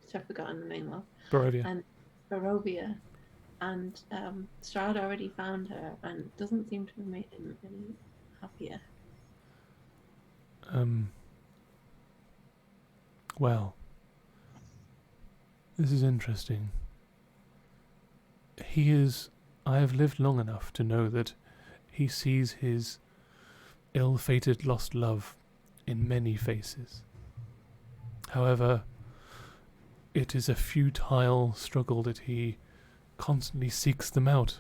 which I've forgotten the name of, Barovia. and Barovia, and Strahd already found her and doesn't seem to have made him any happier. Well, this is interesting. I have lived long enough to know that he sees his ill-fated lost love in many faces. However, it is a futile struggle that he constantly seeks them out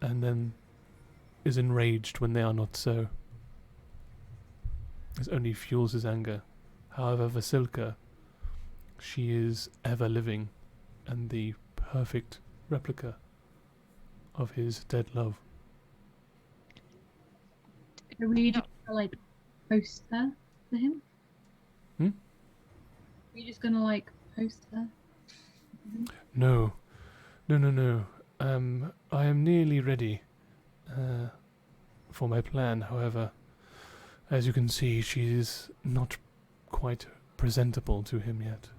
and then is enraged when they are not so. This only fuels his anger. However, Vasilka, she is ever living and the perfect replica of his dead love. Are we just gonna, like, post her to him? Hmm? Are you just gonna, like, post her? No. I am nearly ready for my plan. However, as you can see, she is not quite presentable to him yet.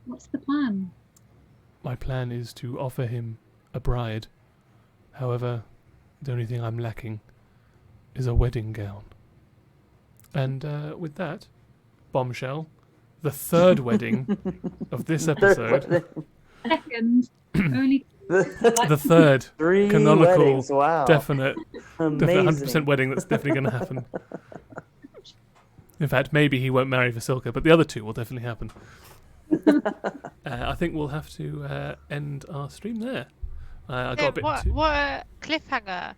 What's the plan? My plan is to offer him a bride. However, the only thing I'm lacking is a wedding gown. And with that, bombshell, the third wedding of this episode. Second. Only The third 3 canonical, weddings, wow. definite Amazing. 100% wedding that's definitely going to happen. In fact, maybe he won't marry Vasilka, but the other two will definitely happen. I think we'll have to end our stream there. I got a bit what, too... what a cliffhanger.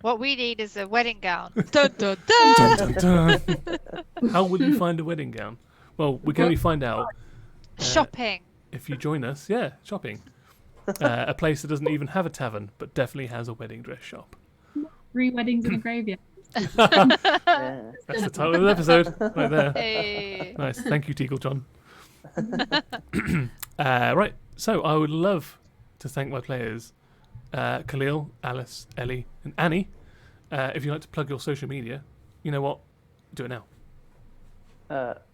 What we need is a wedding gown. Dun, dun, dun. Dun, dun, dun. How will you find a wedding gown? Well, we can only find out Shopping. if you join us. Yeah, shopping. A place that doesn't even have a tavern, but definitely has a wedding dress shop. 3 weddings in a graveyard. Yeah. That's the title of the episode, right there. Hey. Nice. Thank you, Teagle John. Right. So I would love to thank my players, Khalil, Alice, Ellie, and Annie. If you'd like to plug your social media, you know what? Do it now.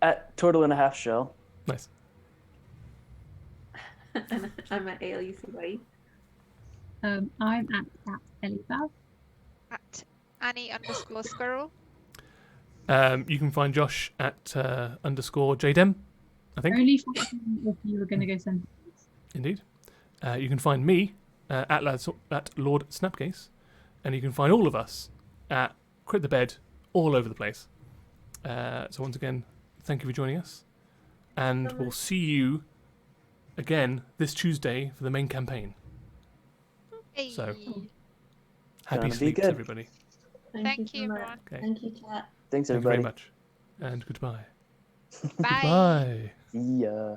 At Turtle and a Half Shell. Nice. And I'm at ALUC Buddy. I'm at Ellie At Annie_squirrel. You can find Josh at _JDem, I think. Only if you were going to go send. Indeed. You can find me at Lord Snapcase, and you can find all of us at Crit the Bed all over the place. So once again, thank you for joining us, and we'll see you again this Tuesday for the main campaign. Hey. So, happy Gonna be sleeps, good. everybody. Thank so you, much. everyone. Okay. Thank you, chat. Thanks, Thank you very everybody. much, and goodbye. Bye. Bye. Yeah.